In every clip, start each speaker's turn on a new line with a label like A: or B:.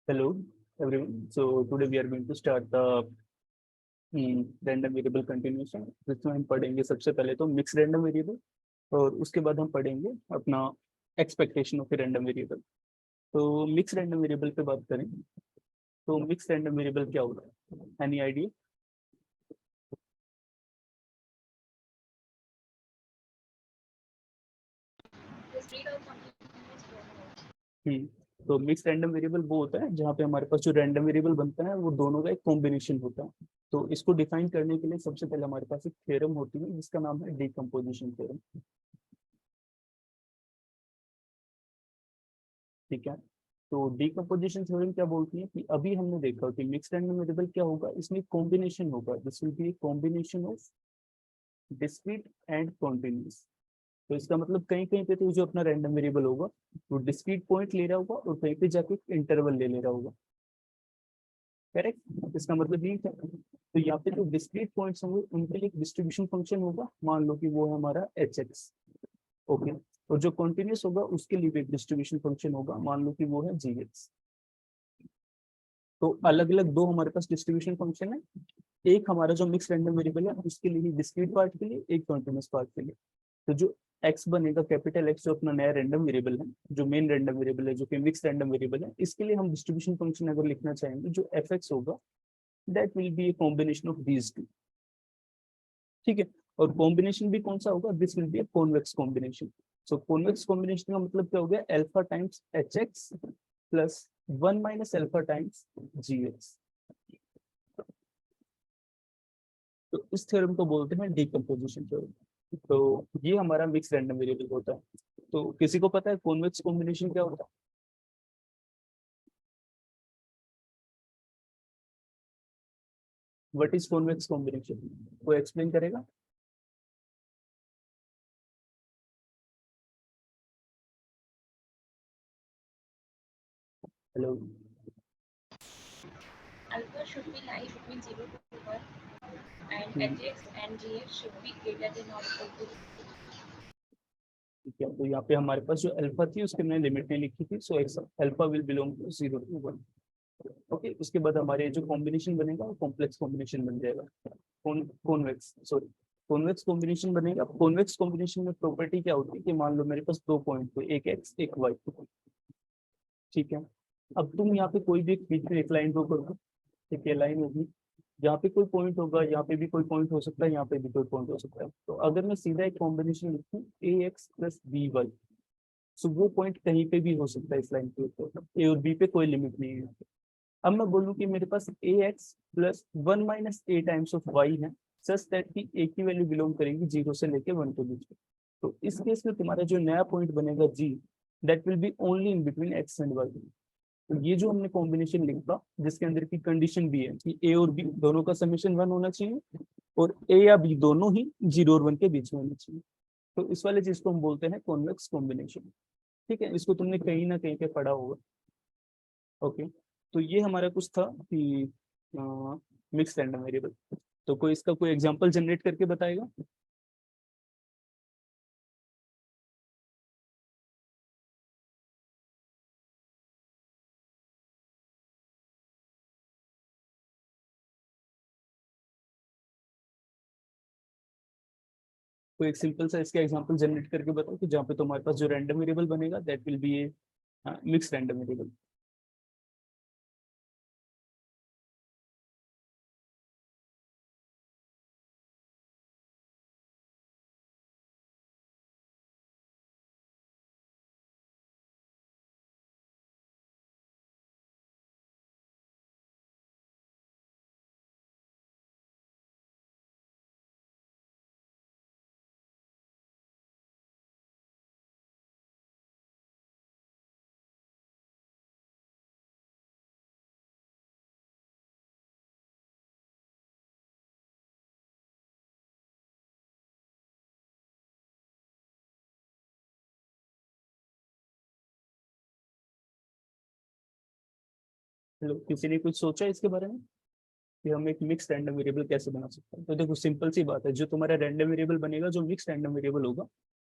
A: Hello, everyone. So today we are going to start the random variable continuation, जिसमें हम पढ़ेंगे सबसे पहले तो मिक्स रैंडम वेरिएबल और उसके बाद हम पढ़ेंगे अपना एक्सपेक्टेशन ऑफ रैंडम वेरिएबल। तो मिक्स रैंडम वेरिएबल पे बात करें तो मिक्स रैंडम वेरिएबल क्या होता है? Any idea? हम्म तो मिक्स रैंडम वेरिएबल वो होता है जहाँ पे हमारे पास जो रैंडम वेरिएबल बनता है वो दोनों का एक कॉम्बिनेशन होता है। तो इसको डिफाइन करने के लिए सबसे पहले हमारे पास एक थ्योरम होती है जिसका नाम है डीकम्पोजिशन थ्योरम। ठीक है। तो डीकम्पोजिशन थ्योरम क्या बोलती है कि अभी हमने देखा कि मिक्स रैंडम वेरिएबल क्या होगा, इसमें कॉम्बिनेशन होगा, this will B combination of discrete and continuous. तो इसका मतलब कहीं कहीं पे तो जो अपना रैंडम वेरिएबल होगा वो डिस्क्रीट पॉइंट ले रहा होगा और कहीं पे जाके इंटरवल ले रहा होगा। करेक्ट, इसका मतलब ये है। तो यहाँ पे जो डिस्क्रीट पॉइंट्स होंगे उनके लिए एक डिस्ट्रीब्यूशन फंक्शन होगा, मान लो कि वो है हमारा एच एक्स। ओके। और जो कॉन्टिन्यूस होगा उसके लिए भी एक डिस्ट्रीब्यूशन फंक्शन होगा, मान लो कि वो है जी एक्स। तो अलग अलग दो हमारे पास डिस्ट्रीब्यूशन फंक्शन है, एक हमारा जो मिक्स रैंडम वेरिएबल है उसके लिए ही डिस्क्रीट पार्ट के लिए, एक कॉन्टिन्यूस पार्ट के लिए। तो जो एक्स बनेगा कैपिटल एक्स जो अपना नया रैंडम वेरिएबल है, जो मेन रैंडम वेरिएबल है जो कि मिक्स रैंडम वेरिएबल है, इसके लिए हम डिस्ट्रीब्यूशन फंक्शन अगर लिखना चाहेंगे जो एफ एक्स होगा, that will be a combination of these two. ठीक है। और कॉम्बिनेशन भी कौन सा होगा, this will be a convex combination. So convex combination का मतलब क्या हो गया, alpha times H X plus 1 - alpha times G X. तो इस थ्योरम को बोलते हैं डीकम्पोजिशन थ्योरम। तो ये हमारा मिक्स रैंडम वेरिएबल होता है। तो किसी को पता है कॉन्वेक्स कॉम्बिनेशन क्या होता है? व्हाट इज कॉन्वेक्स कॉम्बिनेशन, कोई एक्सप्लेन करेगा? हेलो। ठीक है, तो यहाँ पे हमारे पास जो अल्फा थी उसके मैंने लिमिट नहीं लिखी थी, so alpha will belong to 0 to 1। Okay, उसके बाद हमारे जो कॉम्बिनेशन बनेगा वो कॉम्प्लेक्स कॉम्बिनेशन बन जाएगा। कॉन्वेक्स सॉरी कॉन्वेक्स कॉम्बिनेशन बनेगा। कॉन्वेक्स कॉम्बिनेशन में प्रॉपर्टी क्या होती है कि मान लो मेरे पास दो पॉइंट थे, एक एक्स एक वाई। ठीक है। अब तुम यहाँ पे कोई भी एक बीच में एक लाइन ड्रॉ कर दो। ठीक है, लाइन होगी, यहाँ पे कोई पॉइंट होगा, यहाँ पे भी कोई पॉइंट हो सकता है, यहाँ पे भी कोई पॉइंट हो सकता है। तो अगर मैं सीधा एक कॉम्बिनेशन लिखूँ ए एक्स प्लस बी वाई, तो वो पॉइंट कहीं पे भी हो सकता है इस लाइन के ऊपर, ए और बी पे कोई लिमिट नहीं है। अब मैं बोलूँ कि मेरे पास A X plus 1 - a times of Y है, सच दैट की ए की वैल्यू बिलोंग करेगी 0 से लेके 1 के बीच में। तो इस केस में तुम्हारा जो नया पॉइंट बनेगा जी, that will be only in between X and Y. तो ये जो हमने कॉम्बिनेशन लिखा जिसके अंदर की कंडीशन भी है कि ए और बी दोनों का समेशन 1 होना चाहिए और ए या बी दोनों ही 0 और 1 के बीच में होना चाहिए। तो इस वाले चीज को हम बोलते हैं कॉन्वेक्स कॉम्बिनेशन। ठीक है, इसको तुमने कहीं ना कहीं पे पढ़ा होगा। ओके। तो ये हमारा कुछ था कि मिक्स रैंडम वेरिएबल। तो कोई इसका कोई एग्जांपल जनरेट करके बताएगा? कोई एक सिंपल सा इसका एग्जांपल जनरेट करके बताओ कि जहाँ पे तुम्हारे पास जो रैंडम वेरिएबल बनेगा that will be A mix random variable. Hello, किसी ने कुछ सोचा इसके बारे में कि हम एक मिक्स रैंडम वेरिएबल कैसे बना सकते हैं? तो देखो सिंपल सी बात है, जो तुम्हारा रैंडम वेरिएबल बनेगा, जो मिक्स रैंडम वेरिएबल होगा,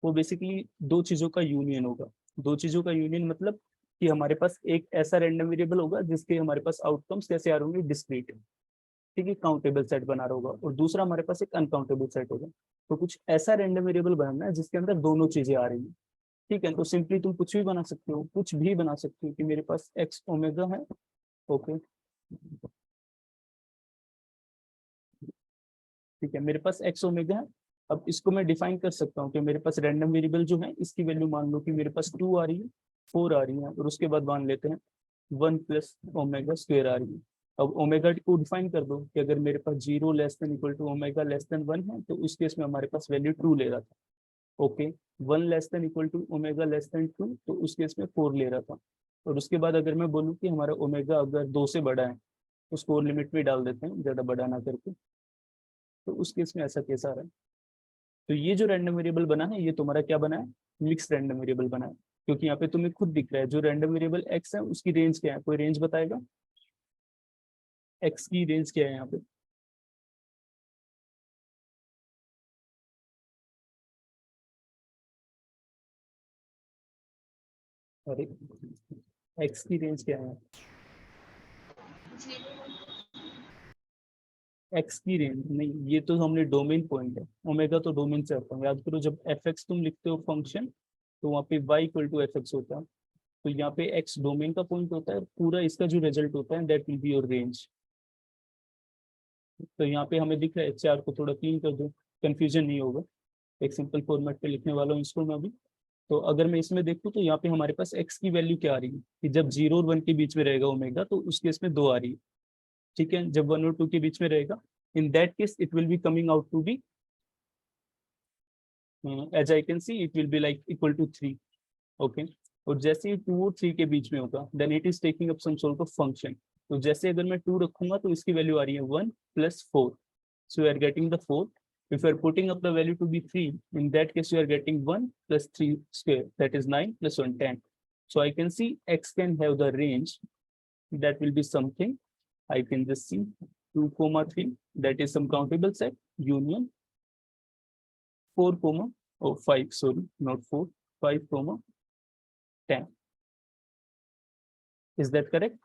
A: वो बेसिकली दो चीजों का यूनियन होगा। दो चीजों का यूनियन मतलब कि हमारे पास एक ऐसा रैंडम वेरिएबल होगा जिसके हमारे पास आउटकम्स कैसे आ रहे होंगे, डिस्क्रीट, ठीक है, काउंटेबल सेट बना रहा होगा, और दूसरा हमारे पास एक अनकाउंटेबल सेट होगा। तो कुछ ऐसा रैंडम वेरिएबल बनाना है जिसके अंदर दोनों चीजें आ रही हैं, ठीक है। तो सिंपली तुम कुछ भी बना सकते हो, कुछ भी बना सकते हो कि मेरे पास एक्स ओमेगा है, ओके, ठीक है, मेरे पास एक्स ओमेगा है। अब इसको मैं डिफाइन कर सकता हूँ कि मेरे पास रैंडम वेरिएबल जो है इसकी वैल्यू मान लो कि मेरे पास 2 आ रही है, 4 आ रही है, और उसके बाद मान लेते हैं 1 प्लस ओमेगा स्क्वेयर आ रही है। अब ओमेगा को डिफाइन कर दो कि अगर मेरे पास 0 less than equal to omega less than 1 है तो उस केस में हमारे पास वैल्यू 2 ले रहा था, okay. 1 less than equal to omega less than 2 तो उस केस में 4 ले रहा था। और उसके बाद अगर मैं बोलूँ कि हमारा ओमेगा अगर 2 से बड़ा है, उसको और लिमिट में डाल देते हैं ज़्यादा बड़ा ना करके, तो उस केस में ऐसा केस आ रहा है। तो ये जो रैंडम वेरिएबल बना है ये तुम्हारा क्या बना है, मिक्स रैंडम वेरिएबल बना है, क्योंकि यहाँ पे तुम्हें खुद दिख रहा है जो रैंडम वेरिएबल एक्स है उसकी रेंज क्या है, कोई रेंज बताएगा, एक्स की रेंज क्या है यहाँ पे, अरे एक्स की रेंज क्या है, एक्स की रेंज नहीं, ये तो हमने डोमेन पॉइंट है, ओमेगा तो डोमेन से आता है, याद करो जब एफ एक्स तुम लिखते हो फंक्शन तो वहाँ पे Y equal to F X होता है, तो यहाँ पे एक्स डोमेन का पॉइंट होता है, पूरा इसका जो रिजल्ट होता है that will be your range. तो यहाँ पे हमें दिख रहा है, चार को थोड़ा क्लीन कर दो, कंफ्यूजन नहीं होगा, एक सिंपल फॉर्मेट पे लिखने वाला हूँ इसको मैं अभी। तो अगर मैं इसमें देखूँ तो यहाँ पे हमारे पास एक्स की वैल्यू क्या आ रही है कि जब 0 और 1 के बीच में रहेगा ओमेगा तो उस केस में 2 आ रही है, ठीक है। जब 1 और 2 के बीच में रहेगा, in that case it will be coming out to be, as I can see it will be like equal to 3, okay. और जैसे ही 2 और 3 के बीच में होगा then it is taking up some sort of function. तो जैसे अगर मैं 2 रखूंगा तो इसकी वैल्यू आ रही है 1 plus 4, so you are getting the 4. If you are putting up the value to be 3, in that case you are getting 1 plus 3 square, that is 9 plus 1 10. So I can see x can have the range that will be something, I can just see 2 comma 3, that is some countable set, union 4 comma, oh 5, sorry, not 4, 5 comma 10. Is that correct?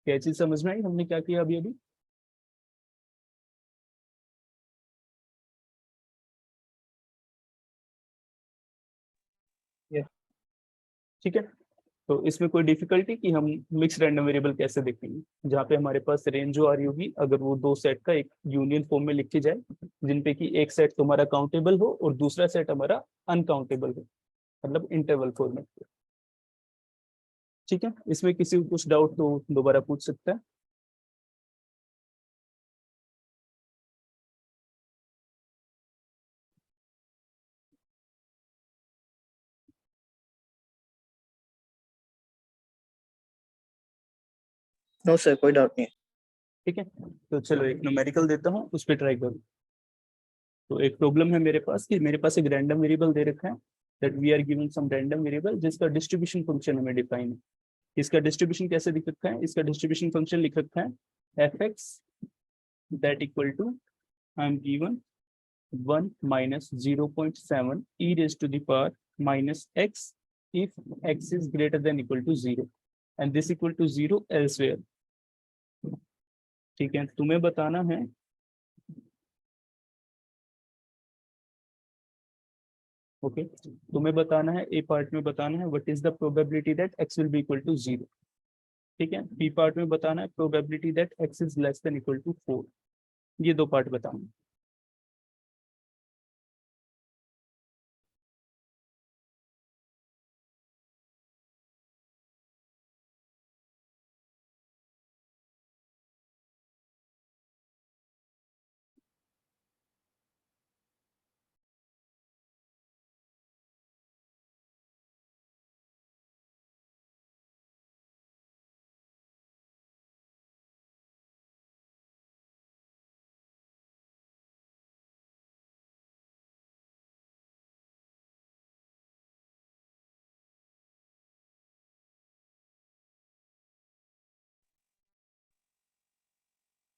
A: क्या चीज समझ में आई हमने क्या किया अभी अभी,
B: Yes.
A: ठीक है। तो इसमें कोई डिफिकल्टी कि हम मिक्स रैंडम वेरिएबल कैसे देखेंगे, जहाँ पे हमारे पास रेंज जो आ रही होगी अगर वो दो सेट का एक यूनियन फॉर्म में लिखी जाए, जिनपे कि एक सेट तुम्हारा काउंटेबल हो और दूसरा सेट हमारा अनकाउंटेबल हो, मतलब इंटरवल फॉर्मेट पे, ठीक है। इसमें किसी को कुछ डाउट तो दोबारा पूछ सकता है।
B: नो सर, कोई डाउट नहीं है।
A: ठीक है, तो चलो एक न्यूमेरिकल देता हूँ उस पर ट्राई करो। तो एक प्रॉब्लम है मेरे पास कि मेरे पास एक रैंडम वेरिएबल दे रखा है, that we are given some random variable जिसका डिस्ट्रीब्यूशन फंक्शन हमें डिफाइन है। इसका डिस्ट्रीब्यूशन कैसे लिख रखा है, इसका डिस्ट्रीब्यूशन फंक्शन लिख रखा है F X that equal to I am given 1 minus 0.7 e raised to the power minus x if x is greater than equal to 0 and this equal to 0 elsewhere, ठीक है। तुम्हें बताना है, ओके, तुम्हें बताना है ए पार्ट में बताना है what is the probability that x will be equal to 0, ठीक है। बी पार्ट में बताना है probability that x is less than equal to 4, ये दो पार्ट बताना है।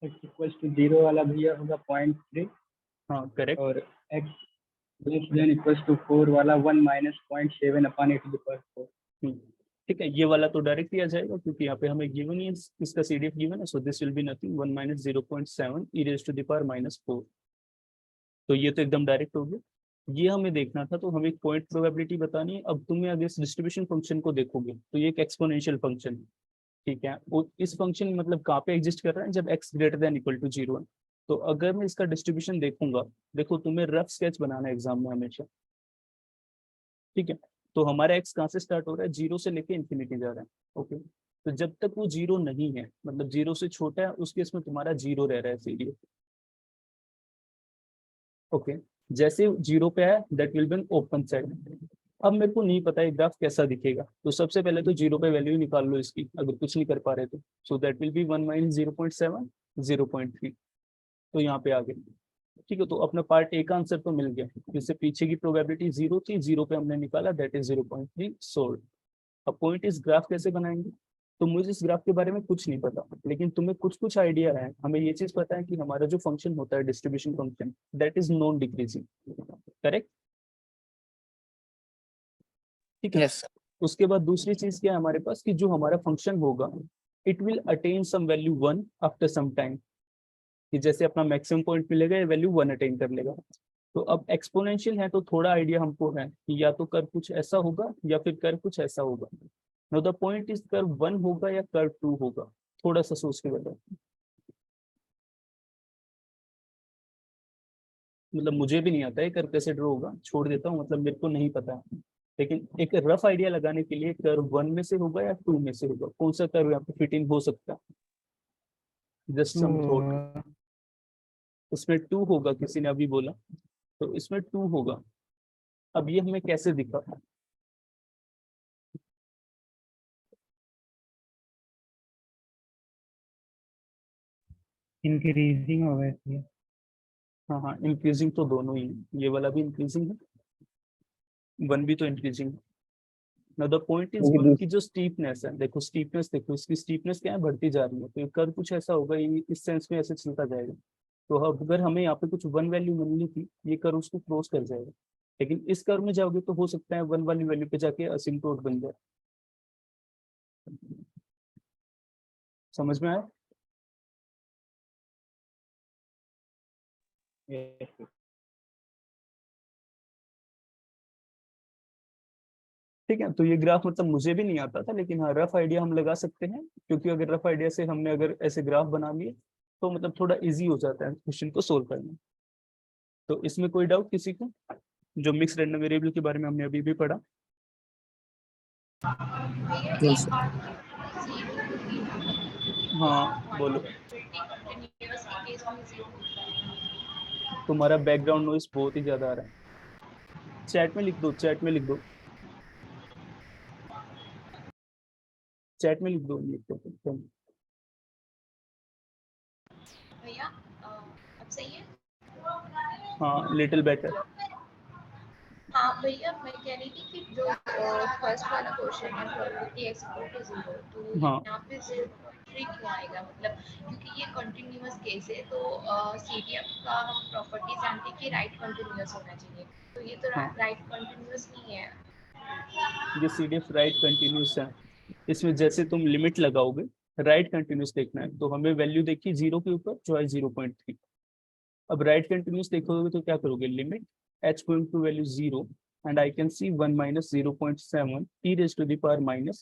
B: एक्स इक्वल्स टू जीरो वाला भैया होगा 0.3,
A: हाँ करेक्ट,
B: और x
C: less than equals to 4 वाला 1 minus 0.7 upon a to the power 4.
A: ठीक है, ये वाला तो डायरेक्ट दिया जाएगा क्योंकि यहाँ पे हमें गिवन ही इसका CDF गिवन है, so this will be nothing 1 minus 0.7 e raised to the power -4। तो ये तो एकदम डायरेक्ट हो गया। ये हमें देखना था, तो हमें एक पॉइंट प्रोबेबिलिटी बतानी है। अब तुम्हें अगर इस डिस्ट्रीब्यूशन फंक्शन को देखोगे तो ये एक एक्सपोनेंशियल फंक्शन है, ठीक है। और इस फंक्शन मतलब कहाँ पे एग्जिस्ट कर रहा है, जब x greater than equal to 0 है। तो अगर मैं इसका डिस्ट्रीब्यूशन देखूंगा, देखो तुम्हें रफ स्केच बनाना है एग्जाम में हमेशा, ठीक है। तो हमारा x कहाँ से स्टार्ट हो रहा है, 0 से लेके इन्फिनिटी जा रहा है, ओके। तो जब तक वो 0 नहीं है, मतलब 0 से छोटा है, उस केस में तुम्हारा 0 रह रहा है सीडी, ओके। जैसे 0 पे है, that will B an open set. अब मेरे को नहीं पता ये ग्राफ कैसा दिखेगा, तो सबसे पहले तो 0 पे वैल्यू निकाल लो इसकी, अगर कुछ नहीं कर पा रहे तो। सो दैट विल बी 1 minus 0.7 0.3। तो यहाँ पे आ गए, ठीक है। तो अपना पार्ट ए का आंसर तो मिल गया, जिससे पीछे की प्रोबेबिलिटी 0 थी, 0 पे हमने निकाला, दैट इज 0.3 सोल्व। अब पॉइंट इस ग्राफ कैसे बनाएंगे, तो मुझे इस ग्राफ के बारे में कुछ नहीं पता, लेकिन तुम्हें कुछ कुछ आइडिया है। हमें ये चीज पता है कि हमारा जो फंक्शन होता है distribution function, that is non decreasing, correct, ठीक है।
B: Yes, sir.
A: उसके बाद दूसरी चीज क्या है हमारे पास, कि जो हमारा फंक्शन होगा, it will attain some value 1 after some time, कि जैसे अपना मैक्सिमम पॉइंट मिलेगा ये वैल्यू 1 अटेन कर लेगा। तो अब एक्सपोनेंशियल है तो थोड़ा आइडिया हमको है कि या तो कर कुछ ऐसा होगा या फिर कर कुछ ऐसा होगा। नो द पॉइंट इज कर 1 होगा या कर 2 होगा, थोड़ा सा सोच के बताओ। मतलब मुझे भी नहीं आता है कर कैसे ड्रॉ होगा, छोड़ देता हूँ, मतलब मेरे को नहीं पता है। लेकिन एक रफ आइडिया लगाने के लिए कर्व 1 में से होगा या 2 में से होगा, कौन सा कर्व यहाँ पे फिट इन हो सकता है, जस्ट सम थॉट। इसमें 2 होगा, किसी ने अभी बोला, तो इसमें 2 होगा। अब ये हमें कैसे दिखा,
C: इंक्रीजिंग होगा इसलिए।
A: हाँ हाँ, इंक्रीजिंग तो दोनों ही है, ये वाला भी इंक्रीजिंग है, 1 भी तो इंक्रीजिंग है। नाउ द पॉइंट इज 1 की जो स्टीपनेस है, देखो स्टीपनेस, देखो इसकी स्टीपनेस क्या है, बढ़ती जा रही है। तो ये कर्व कुछ ऐसा होगा, ये इस सेंस में ऐसे चलता जाएगा। तो अब अगर हमें यहाँ पे कुछ 1 वैल्यू मिलनी थी, ये कर्व उसको क्रॉस कर जाएगा। लेकिन इस कर्व में जाओगे तो हो सकता है 1 वाली वैल्यू पे जाके असिम्प्टोट बन जाए। समझ में आया?
C: Yes.
A: ठीक है, तो ये ग्राफ मतलब मुझे भी नहीं आता था, लेकिन हाँ रफ आइडिया हम लगा सकते हैं, क्योंकि अगर रफ आइडिया से हमने अगर ऐसे ग्राफ बना लिए तो मतलब थोड़ा इजी हो जाता है क्वेश्चन को सोल्व करना। तो इसमें कोई डाउट किसी को, जो मिक्स रैंडम वेरिएबल के बारे में हमने अभी भी पढ़ा?
B: No, sir.
A: हाँ बोलो, तुम्हारा बैकग्राउंड नॉइस बहुत ही ज्यादा आ रहा है, चैट में लिख दो, चैट में लिख दो, चैट में लिख दो, लिख दो।
D: भैया अब सही है?
A: हाँ लिटिल बेटर।
D: हाँ भैया, मैं कह रही थी कि जो फर्स्ट वाला क्वेश्चन है प्रोबेबिलिटी x इक्वल टू 0, तो
A: हाँ
D: यहाँ पे 0.3 क्यों आएगा, मतलब क्योंकि ये कंटिन्यूअस केस है, तो CDF का हम प्रॉपर्टी जानते हैं कि राइट कंटिन्यूअस होना चाहिए, तो ये तो
A: हाँ,
D: राइट कंटिन्यूअस नहीं है।
A: ये CDF राइट कंटिन्यूस है। इसमें जैसे तुम लिमिट लगाओगे, राइट कंटिन्यूस देखना है, तो हमें वैल्यू देखी 0 के ऊपर जो है 0.3। अब राइट कंटिन्यूस देखोगे तो क्या करोगे, limit h going to value 0 and I can see 1 minus 0.7 e raised to the power minus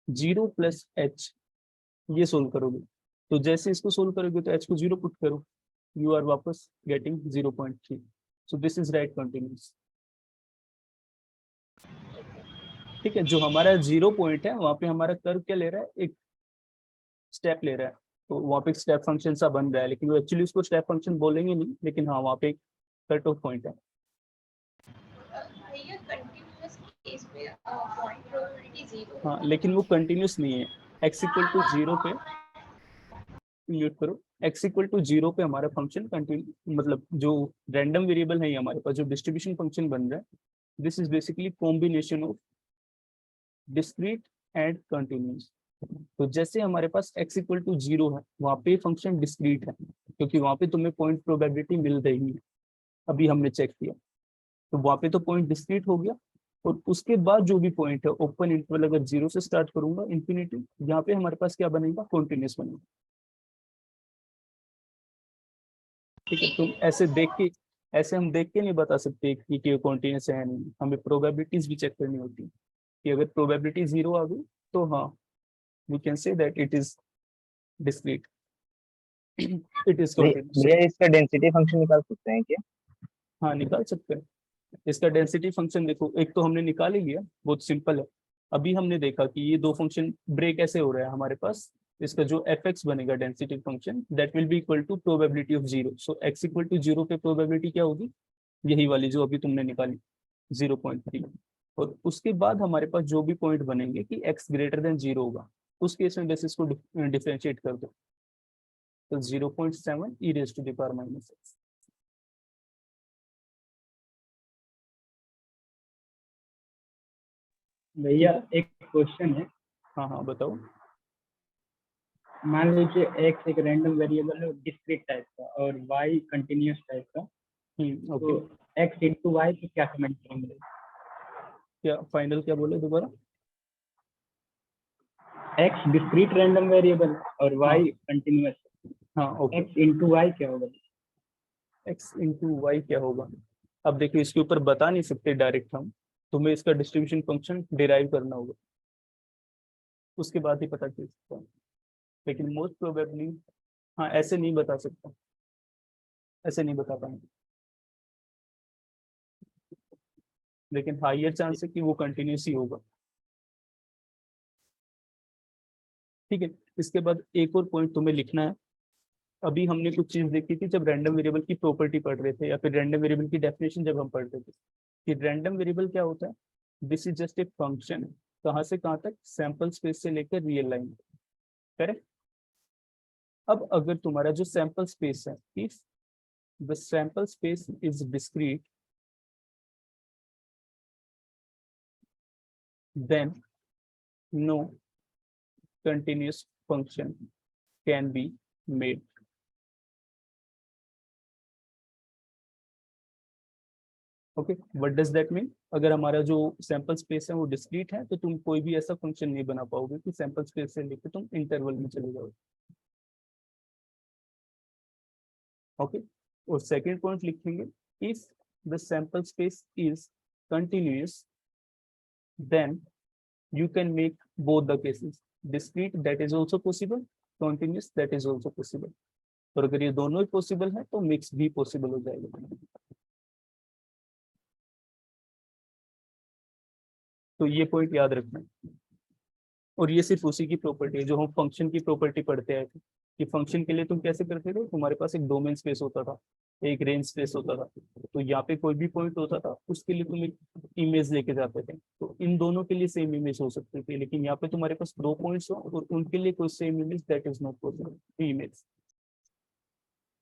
A: 0 plus h, ये सोल्व करोगे। तो जैसे इसको सोल्व करोगे तो h को 0 पुट करो, यू आर वापस getting 0.3। So this is right continuous. ठीक है, जो हमारा 0 पॉइंट है वहां पे हमारा कर्व क्या ले रहा है, एक स्टेप ले रहा है। तो वहाँ पे एक स्टेप फंक्शन सा बन रहा है, लेकिन वो एक्चुअली उसको स्टेप फंक्शन बोलेंगे नहीं, लेकिन हाँ वहाँ पे एक कट ऑफ पॉइंट है।
D: भैया कंटिन्यूअस केस में पॉइंट प्रोबेबिलिटी 0
A: हाँ
D: होगा।
A: लेकिन वो कंटिन्यूस नहीं है, x इक्वल टू 0 पे म्यूट करो, x इक्वल टू 0 पे हमारा फंक्शन कंटिन्यू, मतलब जो रैंडम वेरिएबल है हमारे पास जो डिस्ट्रीब्यूशन फंक्शन बन रहा है, this is basically combination of discrete and continuous. तो जैसे हमारे पास x इक्वल टू 0 है, वहाँ पे फंक्शन डिस्क्रीट है, क्योंकि वहाँ पे तुम्हें पॉइंट प्रोबेबिलिटी मिल रही है, अभी हमने चेक किया। तो वहां पे तो पॉइंट डिस्क्रीट हो गया, और उसके बाद जो भी पॉइंट है ओपन इंटरवल अगर 0 से स्टार्ट करूंगा इंफिनिटी, यहाँ पे हमारे पास क्या बनेगा, कॉन्टिन्यूस बनेगा। ठीक है, तुम ऐसे देख के, ऐसे हम देख के नहीं बता सकते कि कॉन्टिन्यूस है या नहीं, हमें प्रोबेबिलिटीज भी चेक करनी होती है कि अगर प्रोबेबिलिटी 0 आ गई तो हाँ, we can say that it is discrete, it is continuous.
B: भैया इसका डेंसिटी फंक्शन निकाल सकते हैं क्या?
A: हाँ निकाल सकते हैं। इसका डेंसिटी फंक्शन देखो, एक तो हमने निकाल ही लिया, बहुत सिंपल है। अभी हमने देखा कि ये दो फंक्शन ब्रेक ऐसे हो रहा है हमारे पास, इसका जो एफ एक्स बनेगा density function, that will be equal to probability of 0। So X equal to 0 पे प्रोबेबिलिटी क्या होगी, यही वाली जो अभी तुमने निकाली 0.3। और उसके बाद हमारे पास जो भी पॉइंट बनेंगे कि एक्स ग्रेटर देन 0 होगा, उस केस में बेसिस को डिफरेंशिएट कर दो, तो 0.7 E raise to the power minus X.
C: भैया एक क्वेश्चन है,
A: हाँ हाँ बताओ।
C: मान लीजिए x एक रैंडम वेरिएबल है डिस्क्रीट टाइप का और y कंटिन्यूस टाइप का,
A: ओके,
C: तो x इंटू वाई को क्या कमेंट करेंगे?
A: क्या फाइनल क्या बोले दोबारा।
C: x डिस्क्रीट रैंडम वेरिएबल और y
A: हाँ
C: कंटिन्यूस,
A: हाँ ओके,
C: x इंटू वाई क्या होगा?
A: एक्स इंटू वाई क्या होगा। अब देखिए इसके ऊपर बता नहीं सकते डायरेक्ट हम, तुम्हें इसका डिस्ट्रीब्यूशन फंक्शन डिराइव करना होगा, उसके बाद ही पता चल सकता है। लेकिन मोस्ट प्रोबेबली हाँ, ऐसे नहीं बता सकता, ऐसे नहीं बता पाएंगे, लेकिन हाइयर चांस है कि वो कंटिन्यूस ही होगा। ठीक है, इसके बाद एक और पॉइंट तुम्हें लिखना है। अभी हमने कुछ चीज देखी थी जब रैंडम वेरिएबल की प्रॉपर्टी पढ़ रहे थे, या फिर रैंडम वेरिएबल की डेफिनेशन जब हम पढ़ रहे थे, कि रैंडम वेरिएबल क्या होता है, this is just a function, कहाँ से कहाँ तक, सैंपल स्पेस से लेकर रियल लाइन। करेक्ट। अब अगर तुम्हारा जो सैंपल स्पेस है, if the sample space is discrete, then no continuous function can be made। Okay, what does that mean, अगर हमारा जो सैंपल स्पेस है वो डिस्क्रीट है, तो तुम कोई भी ऐसा फंक्शन नहीं बना पाओगे कि सैंपल स्पेस से लेकर तुम इंटरवल में चले जाओगे। ओके, और सेकेंड पॉइंट लिखेंगे, if the sample space is continuous, then you can make both the cases, discrete that is also possible, continuous that is also possible। और अगर ये दोनों ही पॉसिबल है तो मिक्स भी पॉसिबल हो जाएगा। तो ये पॉइंट याद रखना है। और ये सिर्फ उसी की प्रॉपर्टी है जो हम फंक्शन की प्रॉपर्टी पढ़ते आए थे, कि फंक्शन के लिए तुम कैसे करते थे, तुम्हारे पास एक डोमेन स्पेस होता था, एक रेंज स्पेस होता था, तो यहाँ पे कोई भी पॉइंट होता था उसके लिए तुम एक इमेज लेके जाते थे, तो इन दोनों के लिए सेम इमेज हो सकती थी। लेकिन यहाँ पे तुम्हारे पास दो पॉइंट्स हो और उनके लिए कोई same image, that is not possible image.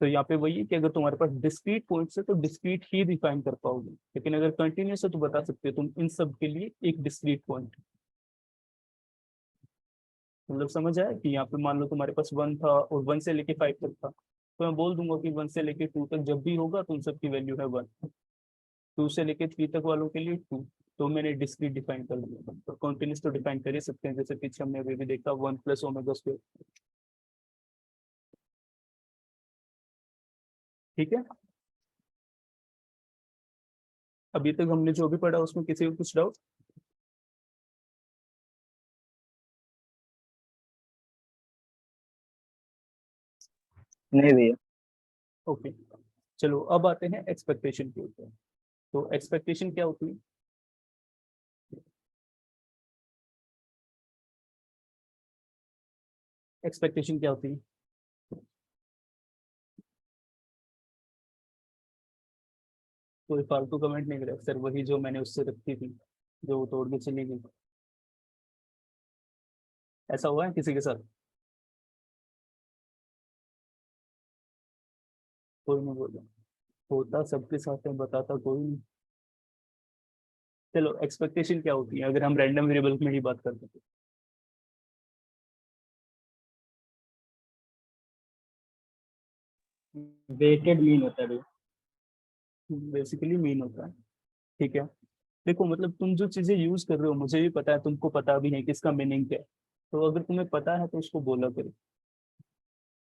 A: तो यहाँ पे वही है कि अगर तुम्हारे पास डिस्क्रीट पॉइंट्स है तो डिस्क्रीट ही डिफाइन कर पाओगे, लेकिन अगर कंटिन्यूस है तो बता सकते हो तुम इन सब के लिए एक डिस्क्रीट पॉइंट। मतलब समझ आया कि यहाँ पे मान लो तुम्हारे पास 1 था और 1 से लेके 5 तक था, तो मैं बोल दूंगा कि 1 से लेके 2 तक जब भी होगा तो उन सब की वैल्यू है 1, 2 से लेके 3 तक वालों के लिए 2, तो मैंने डिस्क्रीट डिफाइन कर दिया। तो कॉन्टिन्यूस तो डिफाइन कर ही सकते हैं, जैसे पीछे हमने अभी भी देखा 1 प्लस ओमेगा स्क्वायर। ठीक है, अभी तक हमने जो भी पढ़ा उसमें किसी को कुछ डाउट।
B: नहीं भैया।
A: ओके, चलो अब आते हैं एक्सपेक्टेशन के ऊपर। तो एक्सपेक्टेशन क्या होती है, एक्सपेक्टेशन क्या होती है, कोई फालतू कमेंट नहीं करेगा सर, वही जो मैंने उससे रखी थी जो वो तोड़ के चली गई, ऐसा हुआ है किसी के साथ। कोई नहीं बोला, होता सबके साथ है, बताता कोई नहीं। चलो एक्सपेक्टेशन क्या होती है अगर हम रैंडम वेरिएबल में ही बात करते हैं।
C: वेटेड मीन होता है भैया।
A: बेसिकली मीन होता है। ठीक है, देखो मतलब तुम जो चीजें यूज कर रहे हो मुझे भी पता है, तुमको पता भी है कि इसका मीनिंग क्या है। तो अगर तुम्हें पता है तो उसको बोला करो,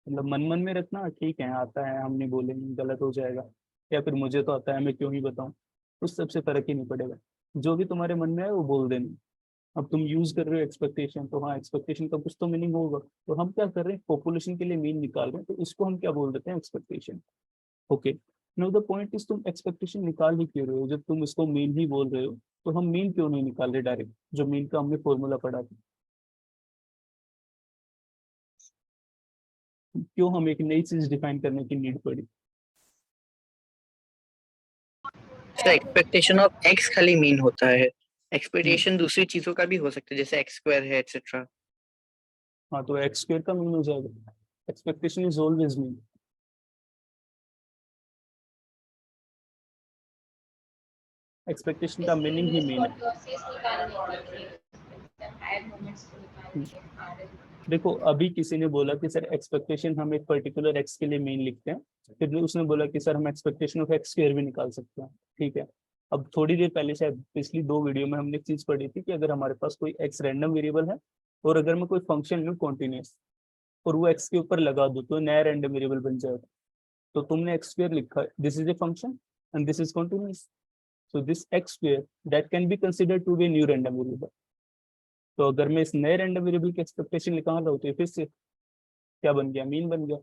A: मतलब मन मन में रखना, ठीक है आता है हम नहीं बोलेंगे गलत हो जाएगा, या फिर मुझे तो आता है मैं क्यों ही बताऊं, उस सबसे फर्क ही नहीं पड़ेगा। जो भी तुम्हारे मन में है वो बोल देना। अब तुम यूज कर रहे हो एक्सपेक्टेशन, तो हाँ एक्सपेक्टेशन का कुछ तो मीनिंग होगा। तो हम क्या कर रहे हैं, पॉपुलेशन के लिए मीन निकाल रहे हैं, तो इसको हम क्या बोल देते हैं, expectation. Okay, know the point is तुम एक्सपेक्टेशन निकाल ही क्यों रहे हो, जब तुम इसको मीन ही बोल रहे हो। तो हम मीन क्यों नहीं निकाल रहे डायरेक्ट, जो मीन का हमने फॉर्मूला पढ़ा था। क्यों हम एक नई चीज डिफाइन करने की नीड पड़ी।
E: सर एक्सपेक्टेशन ऑफ एक्स खाली मीन होता है, एक्सपेक्टेशन
A: हम्म,
E: दूसरी चीजों का भी हो सकता है जैसे एक्स स्क्वायर है एक्सेट्रा।
A: हाँ तो एक्स स्क्वायर का मीन हो जाएगा, expectation is always mean. Expectation का मीनिंग ही मीन है।
D: लॉसेस निकालने के लिए हायर मोमेंट्स को निकालने के लिए
A: देखो अभी किसी ने बोला कि सर एक्सपेक्टेशन हम एक पर्टिकुलर एक्स के लिए मीन लिखते हैं, फिर उसने बोला कि सर हम एक्सपेक्टेशन ऑफ एक्स स्क्वायर भी निकाल सकते हैं। ठीक है, अब थोड़ी देर पहले शायद पिछली 2 वीडियो में हमने एक चीज पढ़ी थी कि अगर हमारे पास कोई एक्स रैंडम वेरिएबल है, और अगर मैं कोई फंक्शन लूँ कॉन्टिन्यूस और वो एक्स के ऊपर लगा दूँ तो नया रैंडम वेरिएबल बन जाएगा। तो तुमने एक्स स्क्वायर लिखा, this is a function and this is continuous, so this X square that can be considered to be new random variable. तो अगर मैं इस नए रैंडम वेरिएबल की एक्सपेक्टेशन निकाल रहा हूँ तो ये फिर से क्या बन गया, मीन बन गया।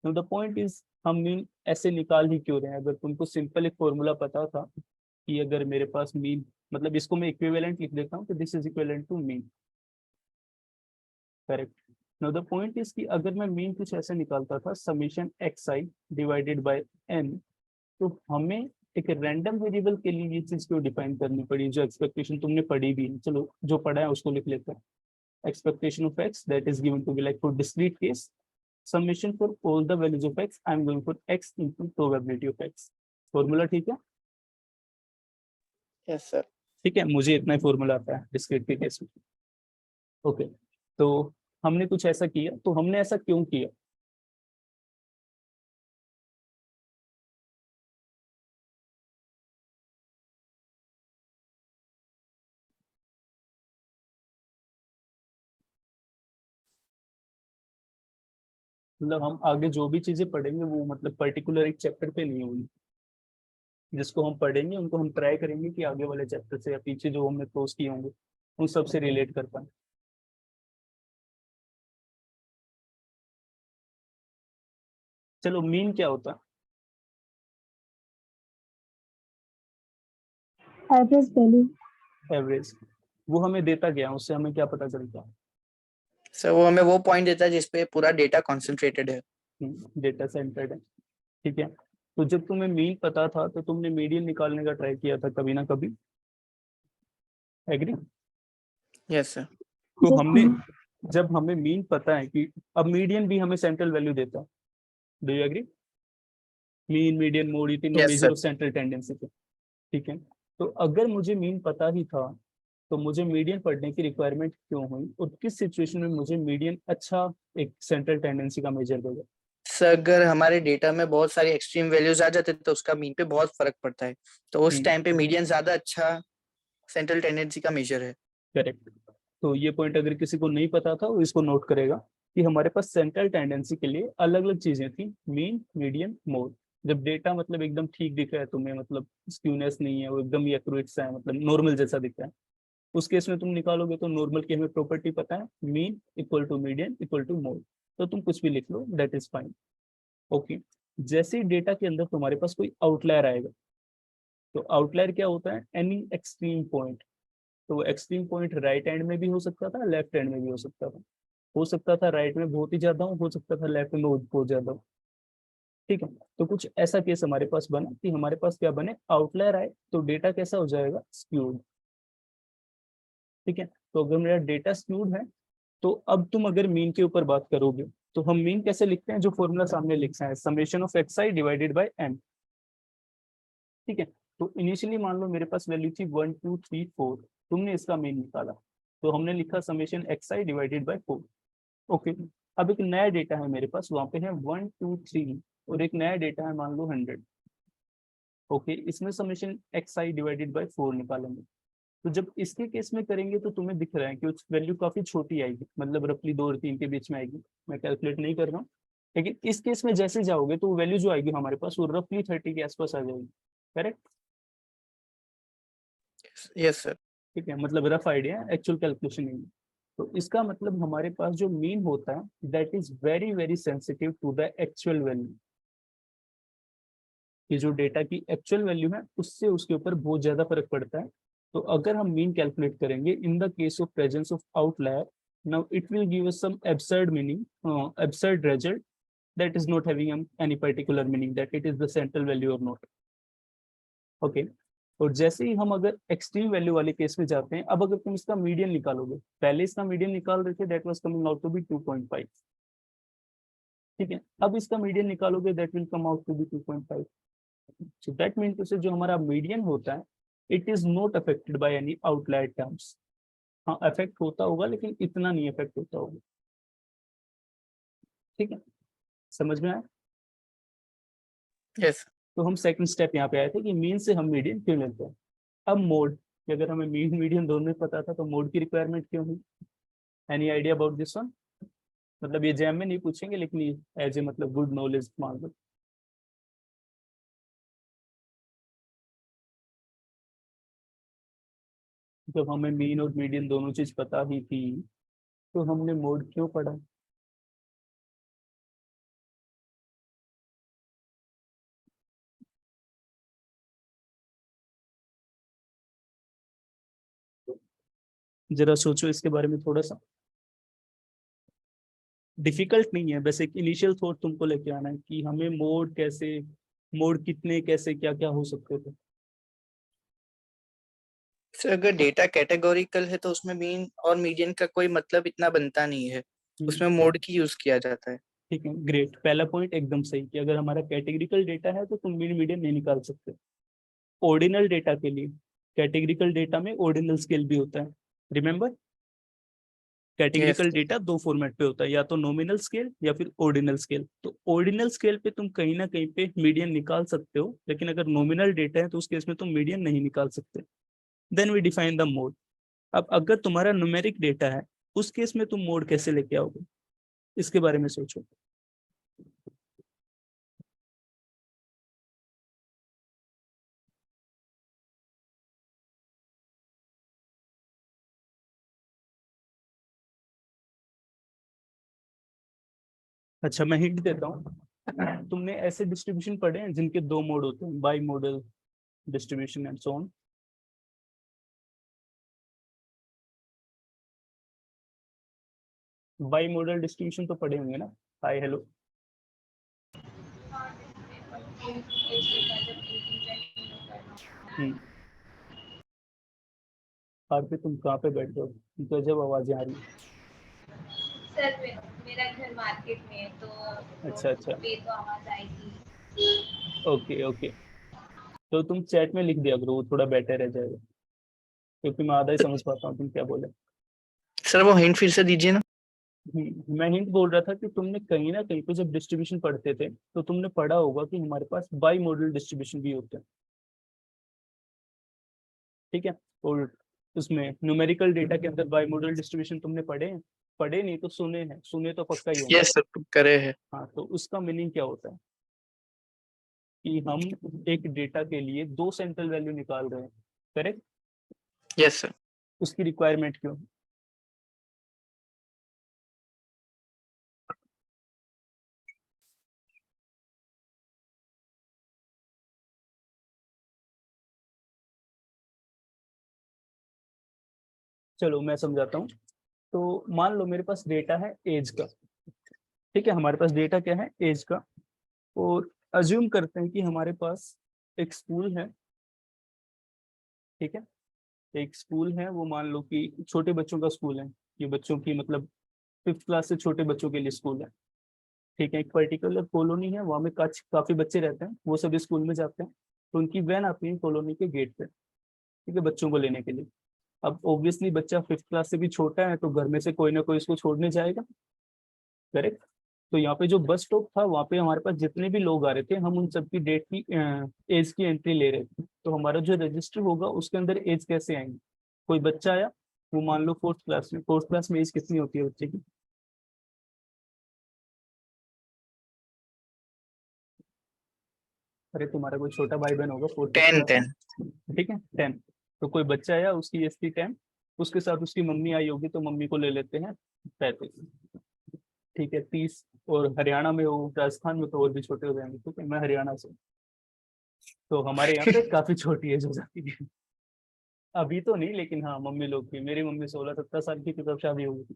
A: तो द पॉइंट इज हम मीन ऐसे निकाल ही क्यों रहे हैं। अगर तुमको सिंपल एक फॉर्मूला पता था कि अगर मेरे पास मीन, मतलब इसको मैं इक्विवेलेंट लिख देता हूँ, तो this is equivalent to mean, correct. Now the point is कि अगर मैं मीन कुछ ऐसे निकालता था, summation X I divided by N, तो हमें एक रैंडम वेरिएबल के लिए ये चीज क्यों डिफाइन करनी पड़ी, जो एक्सपेक्टेशन तुमने पढ़ी भी है। चलो जो पढ़ा है उसको लिख लेते हैं। Expectation of x that is given to be like for discrete case, summation for all the values of x, I am going for x into probability of x। Formula ठीक है,
E: यस सर।
A: ठीक है मुझे इतना ही formula आता है discrete के case में। ओके, तो हमने कुछ ऐसा किया, तो हमने ऐसा क्यों किया। मतलब हम आगे जो भी चीजें पढ़ेंगे वो मतलब पर्टिकुलर एक चैप्टर पे नहीं होगी, जिसको हम पढ़ेंगे उनको हम ट्राई करेंगे कि आगे वाले चैप्टर से या पीछे जो हमने क्लोज किए होंगे उन सब से रिलेट कर पाए। चलो मीन क्या होता
F: एवरेज वैल्यू।
A: है, एवरेज। वो हमें देता गया, उससे हमें क्या पता चलता है,
E: सर वो हमें वो पॉइंट देता है जिसपे पूरा डेटा कॉन्सेंट्रेटेड है।
A: डेटा सेंटर्ड है। ठीक है, तो जब तुम्हें मीन पता था तो तुमने मीडियन निकालने का ट्राई किया था कभी ना कभी, एग्री।
E: Yes sir.
A: तो हमने, जब हमें मीन पता है कि अब मीडियन भी हमें सेंट्रल वैल्यू देता है, do you agree. Mean median mode ये तीनों
E: yes
A: measure
E: sir.
A: Of central tendency थे। ठीक है, तो अगर मुझे मीन पता ही था तो मुझे मीडियन पढ़ने की रिक्वायरमेंट क्यों हुई, और किस सिचुएशन में मुझे मीडियन अच्छा एक सेंट्रल टेंडेंसी का मेजर देगा।
E: सर अगर हमारे डेटा में बहुत सारी एक्सट्रीम वैल्यूज आ जाते तो उसका मीन पे बहुत फर्क पड़ता है, तो उस टाइम पे मीडियन ज्यादा अच्छा सेंट्रल टेंडेंसी का मेजर है।
A: करेक्ट। तो ये पॉइंट अगर किसी को नहीं पता था वो इसको नोट करेगा कि हमारे पास सेंट्रल टेंडेंसी के लिए अलग अलग चीजें थी, मीन मीडियन मोड। जब डेटा मतलब एकदम ठीक दिख रहा है तुम्हें, मतलब स्क्यूनेस नहीं है, वो एकदम ही एक्यूरेट सा है, मतलब नॉर्मल जैसा दिख रहा है, उस केस में तुम निकालोगे तो नॉर्मल की हमें प्रॉपर्टी पता है, mean equal to median equal to mode, तो तुम कुछ भी लिख लो दैट इज फाइन। ओके, जैसे ही डेटा के अंदर तुम्हारे पास कोई आउटलायर आएगा, तो आउटलायर क्या होता है, एनी एक्सट्रीम पॉइंट। तो एक्सट्रीम पॉइंट राइट हैंड में भी हो सकता था, लेफ्ट हैंड में भी हो सकता था राइट में बहुत ही ज्यादा हो सकता था लेफ्ट में बहुत ज्यादा हो। ठीक है, तो कुछ ऐसा केस हमारे पास बना कि हमारे पास क्या बने, आउटलायर आए तो डेटा कैसा हो जाएगा, स्क्यूड। ठीक है, तो अगर मेरा डेटा स्क्यूड है, तो अब तुम अगर मीन के ऊपर बात करोगे तो हम मीन कैसे लिखते हैं, जो फॉर्मूला सामने लिखा है, summation of X I divided by N. ठीक है, तो इनिशियली मान लो मेरे पास वैल्यू थी 1 2 3 4, तुमने इसका मीन निकाला, तो हमने लिखा summation x I divided bye 4। Okay, अब एक नया डेटा है मेरे पास, वहां पे है 1 2 3 और एक नया डेटा है मान लो 100। ओके, इसमें समेशन xi डिवाइडेड बाय 4 निकालेंगे। तो जब इसके केस में करेंगे तो तुम्हें दिख रहा है कि उस वैल्यू काफी छोटी आएगी, मतलब रफली 2 और 3 के बीच में आएगी। मैं कैलकुलेट नहीं कर रहा हूँ, लेकिन इस केस में जैसे जाओगे तो वैल्यू जो आएगी हमारे पास वो रफली 30 के आसपास आ जाएगी। करेक्ट?
E: Yes sir.
A: ठीक है, मतलब रफ आइडिया है, एक्चुअल कैलकुलेशन नहीं है। तो इसका मतलब हमारे पास जो मीन होता है that is very very sensitive to the actual value. कि जो डेटा की एक्चुअल वैल्यू है उससे उसके ऊपर बहुत ज्यादा फर्क पड़ता है। तो अगर हम मीन कैलकुलेट करेंगे in the case of presence of outlier, now it will give us some absurd meaning, absurd result that is not having any particular meaning that it is the central value or not. Okay. और जैसे ही हम अगर extreme value वाले case में जाते हैं, अब अगर तुम इसका मीडियन निकालोगे, पहले इसका मीडियन निकाल रहे थे that was coming out to be 2.5। ठीक है, अब इसका मीडियन निकालोगे that will come out to be 2.5। So that mean to say जो हमारा मीडियन होता है it is not affected by any outlier terms. हाँ, अफेक्ट होता होगा लेकिन इतना नहीं अफेक्ट होता होगा। ठीक है, समझ में आया?
E: यस।
A: तो हम सेकंड स्टेप यहाँ पे आए थे कि मीन से हम मीडियन क्यों लेते हैं। अब मोड, अगर हमें मीन मीडियन दोनों में पता था तो मोड की रिक्वायरमेंट क्यों हुई? Any idea about this one? मतलब ये जैम में नहीं पूछेंगे लेकिन एज ए मतलब गुड नॉलेज मान लो। जब हमें मीन और मीडियन दोनों चीज पता ही थी तो हमने मोड क्यों पढ़ा? जरा सोचो इसके बारे में थोड़ा सा। डिफिकल्ट नहीं है, बस एक इनिशियल थॉट तुमको लेके आना है कि हमें मोड कैसे, मोड कितने, कैसे, क्या क्या हो सकते थे।
E: सर अगर डेटा कैटेगोरिकल है तो उसमें मीन और मीडियन का कोई मतलब इतना बनता नहीं है, उसमें मोड की यूज किया जाता है।
A: ठीक है, ग्रेट, पहला पॉइंट एकदम सही कि अगर हमारा कैटेगरिकल डेटा है तो तुम मीन मीडियन नहीं निकाल सकते। ऑर्डिनल डेटा के लिए कैटेगरिकल डेटा में ऑर्डिनल स्केल भी होता है, रिमेंबर?
E: यस।
A: कैटेगरिकल डेटा दो फॉर्मेट पे होता है, या तो नॉमिनल स्केल या फिर ऑर्डिनल स्केल। तो ऑर्डिनल स्केल पे तुम कहीं ना कहीं पे मीडियन निकाल सकते हो, लेकिन अगर नॉमिनल डेटा है तो उस केस में तुम मीडियन नहीं निकाल सकते। Then we define the mode. अब अगर तुम्हारा न्यूमेरिक डेटा है उस केस में तुम मोड कैसे लेके आओगे, इसके बारे में सोचो। अच्छा, मैं हिंट देता हूँ। तुमने ऐसे डिस्ट्रीब्यूशन पढ़े हैं जिनके दो मोड होते हैं, by model distribution and so on? By model distribution तो पढ़े होंगे ना? Hi hello. हम्म, और पे तुम कहाँ पे बैठे हो? तो जब आवाजें आ रही हैं।
D: सर मेरा घर मार्केट में है तो
A: अच्छा अच्छा,
D: पे तो आवाज आएगी।
A: Okay okay. तो तुम चैट में लिख दिया करो, वो थोड़ा बेटर रह जाएगा, क्योंकि मैं आधा ही समझ पाता हूँ तुम क्या बोले।
E: सर वो हिंट फिर से दीजिए ना।
A: मैं हिंट बोल रहा था कि तुमने कहीं ना कहीं पे जब डिस्ट्रीब्यूशन पढ़ते थे तो तुमने पढ़ा होगा कि हमारे पास बाई मॉडल डिस्ट्रीब्यूशन भी होते हैं। ठीक है, और उसमें न्यूमेरिकल डेटा के अंदर बाई मॉडल डिस्ट्रीब्यूशन तुमने पढ़े हैं? पढ़े नहीं तो सुने हैं, सुने तो पक्का ही होंगे।
E: यस सर करे है।
A: हाँ, तो उसका मीनिंग क्या होता है कि हम एक डेटा के लिए दो सेंट्रल वैल्यू निकाल रहे हैं, करेक्ट?
E: Yes sir.
A: उसकी रिक्वायरमेंट क्यों? चलो मैं समझाता हूँ। तो मान लो मेरे पास डेटा है एज का। ठीक है, हमारे पास डेटा क्या है? एज का। और अज्यूम करते हैं कि हमारे पास एक स्कूल है। ठीक है, एक स्कूल है, वो मान लो कि छोटे बच्चों का स्कूल है। ये बच्चों की मतलब 5th क्लास से छोटे बच्चों के लिए स्कूल है। ठीक है, एक पर्टिकुलर कॉलोनी है, वहाँ में काफी बच्चे रहते हैं, वो सभी स्कूल में जाते हैं। तो उनकी वैन आती है कॉलोनी के गेट पे, ठीक है, बच्चों को लेने के लिए। अब ऑब्वियसली बच्चा 5th क्लास से भी छोटा है तो घर में से कोई ना कोई इसको छोड़ने जाएगा, करेक्ट? तो यहाँ पे जो बस स्टॉप था वहाँ पे हमारे पास जितने भी लोग आ रहे थे हम उन सबकी डेट की एज की एंट्री ले रहे थे। तो हमारा जो रजिस्टर होगा उसके अंदर एज कैसे आएंगे, कोई बच्चा आया, वो मान लो फोर्थ क्लास में एज कितनी होती है बच्चे की? अरे तुम्हारा कोई छोटा भाई बहन होगा फोर्थ
E: 10
A: क्लास
E: 10
A: में, ठीक है 10। तो कोई बच्चा आया, उसकी एज थी 10, उसके साथ उसकी मम्मी आई होगी, तो मम्मी को ले लेते हैं 35, ठीक है 30। और हरियाणा में हो, राजस्थान में तो और भी छोटे हो जाएंगे, ठीक है मैं हरियाणा से, तो हमारे यहाँ पे काफी छोटी एज हो जाती है। अभी तो नहीं, लेकिन हाँ मम्मी लोग की, मेरी मम्मी 16-17 साल की थी तब शादी हो गई थी,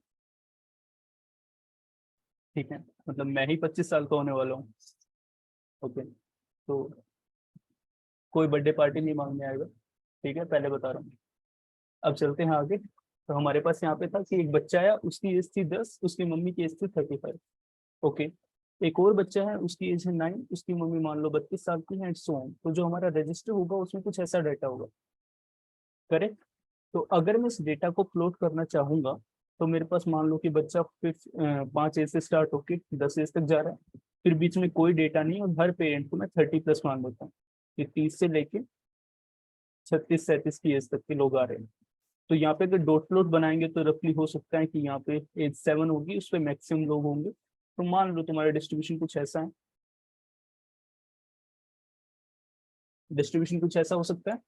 A: ठीक है, मतलब मैं ही 25 साल का होने वाला हूँ। ओके, तो कोई बर्थडे पार्टी नहीं मांगने आएगा, ठीक है पहले बता रहा हूँ। अब चलते हैं आगे। तो हमारे पास यहाँ पे था कि एक बच्चा आया, उसकी एज थी 10, उसकी मम्मी की एज थी 35। ओके, एक और बच्चा है, उसकी एज है 9, उसकी मम्मी मान लो 32 साल की है, एंड सो ऑन। तो जो हमारा रजिस्टर होगा उसमें कुछ ऐसा डाटा होगा, करेक्ट। तो अगर मैं इस डेटा को प्लॉट करना चाहूंगा, तो मेरे पास मान लो कि बच्चा 5 एज से स्टार्ट होके 10 एज तक जा रहा है, फिर बीच में कोई डेटा नहीं, और हर पेरेंट को मैं 30+ मान लेता हूँ कि 30 से लेके 36-37 की एज तक के लोग आ रहे हैं। तो यहाँ पे अगर डॉट प्लॉट बनाएंगे तो रफली हो सकता है कि यहाँ पे एज 7 होगी, उस पर मैक्सिमम लोग होंगे। तो मान लो तुम्हारा डिस्ट्रीब्यूशन कुछ ऐसा है, डिस्ट्रीब्यूशन कुछ ऐसा हो सकता है,